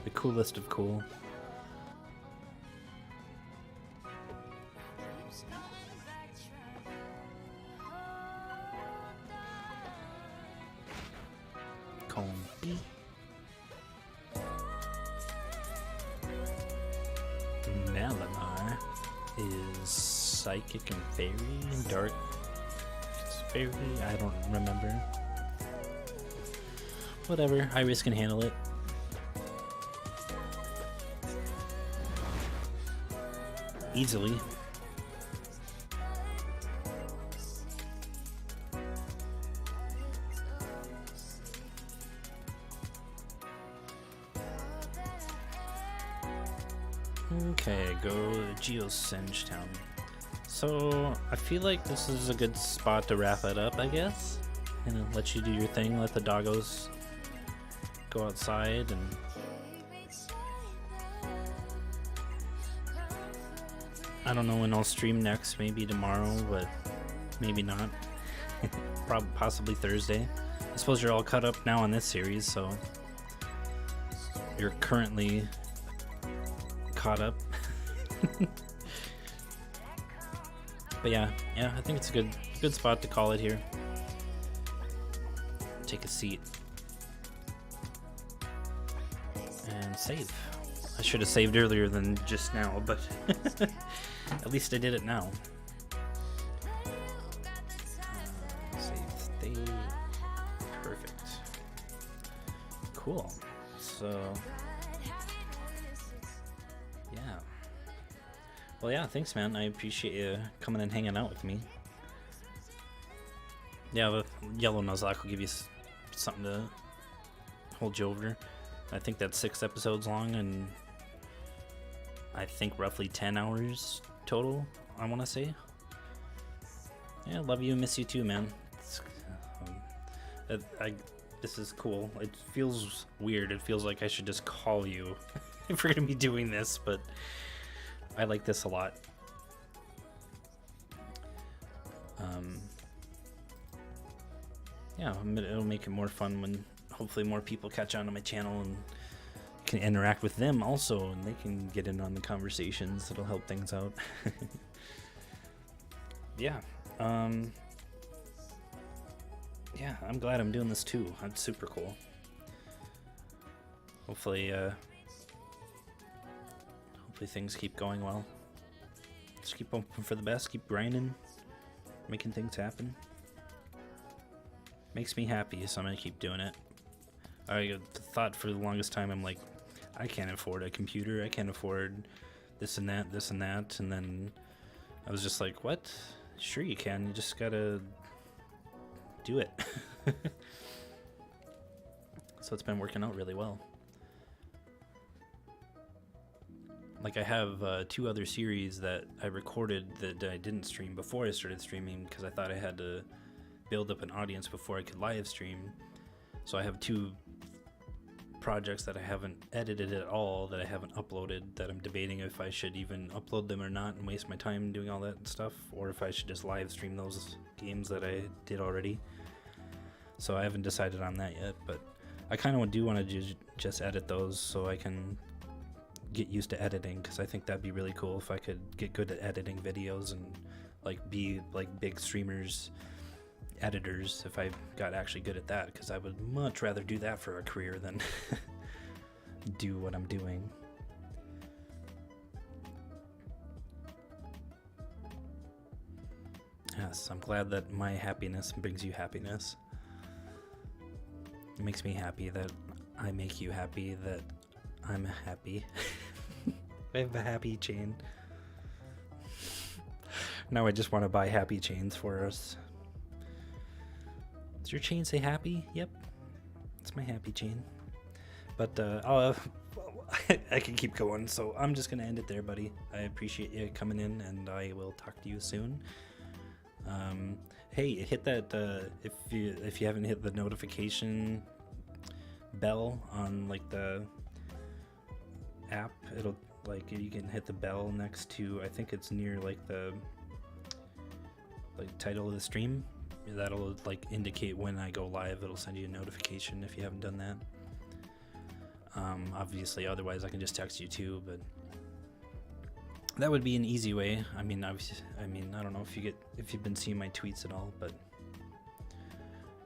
[SPEAKER 1] The coolest of cool. Combi. Malamar is psychic and fairy and dark fairy. I don't remember. Whatever, Iris can handle it. Easily. Okay, go Geosinge Town. So, I feel like this is a good spot to wrap it up, I guess. And let you do your thing, let the doggos go outside, and I don't know when I'll stream next, maybe tomorrow, but maybe not. Probably possibly Thursday. I suppose you're all caught up now on this series, so you're currently caught up. But yeah, I think it's a good spot to call it here. Take a seat and save. I should have saved earlier than just now, but at least I did it now. Save state. Perfect. Cool. So yeah. Well, yeah, thanks, man. I appreciate you coming and hanging out with me. Yeah, the yellow Nuzlocke will give you something to hold you over. I think that's 6 episodes long, and I think roughly 10 hours total, I want to say. Yeah, love you, miss you too, man. This is cool. It feels weird. It feels like I should just call you if we're gonna be doing this, but I like this a lot. Yeah, it'll make it more fun when hopefully more people catch on to my channel and can interact with them also, and they can get in on the conversations. It'll help things out. Yeah. Yeah, I'm glad I'm doing this too. That's super cool. Hopefully, hopefully things keep going well. Just keep hoping for the best, keep grinding, making things happen. Makes me happy, so I'm gonna keep doing it. I thought for the longest time, I'm like, I can't afford a computer, I can't afford this and that, and then I was just like, what? Sure you can, you just gotta do it. So it's been working out really well. Like I have 2 other series that I recorded that I didn't stream before I started streaming because I thought I had to build up an audience before I could live stream. So I have 2 projects that I haven't edited at all, that I haven't uploaded, that I'm debating if I should even upload them or not and waste my time doing all that stuff, or if I should just live stream those games that I did already. So I haven't decided on that yet, but I kind of do want to just edit those so I can get used to editing, because I think that'd be really cool if I could get good at editing videos and like be like big streamers, editors, if I got actually good at that, because I would much rather do that for a career than do what I'm doing. Yes, I'm glad that my happiness brings you happiness. It makes me happy that I make you happy, that I'm happy. I have a happy chain. Now I just want to buy happy chains for us. Does your chain say happy? Yep. It's my happy chain. But I can keep going, so I'm just going to end it there, buddy. I appreciate you coming in, and I will talk to you soon. Hey, hit that if you haven't hit the notification bell on like the app, it'll like you can hit the bell next to, I think it's near like the title of the stream. That'll like indicate when I go live. It'll send you a notification if you haven't done that. Obviously, otherwise I can just text you too, but that would be an easy way. I mean, obviously, I don't know if you've been seeing my tweets at all, but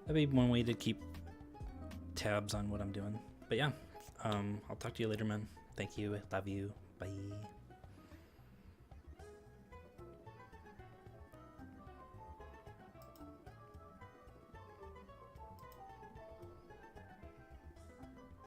[SPEAKER 1] that'd be one way to keep tabs on what I'm doing. But yeah, I'll talk to you later, man. Thank you. Love you. Bye.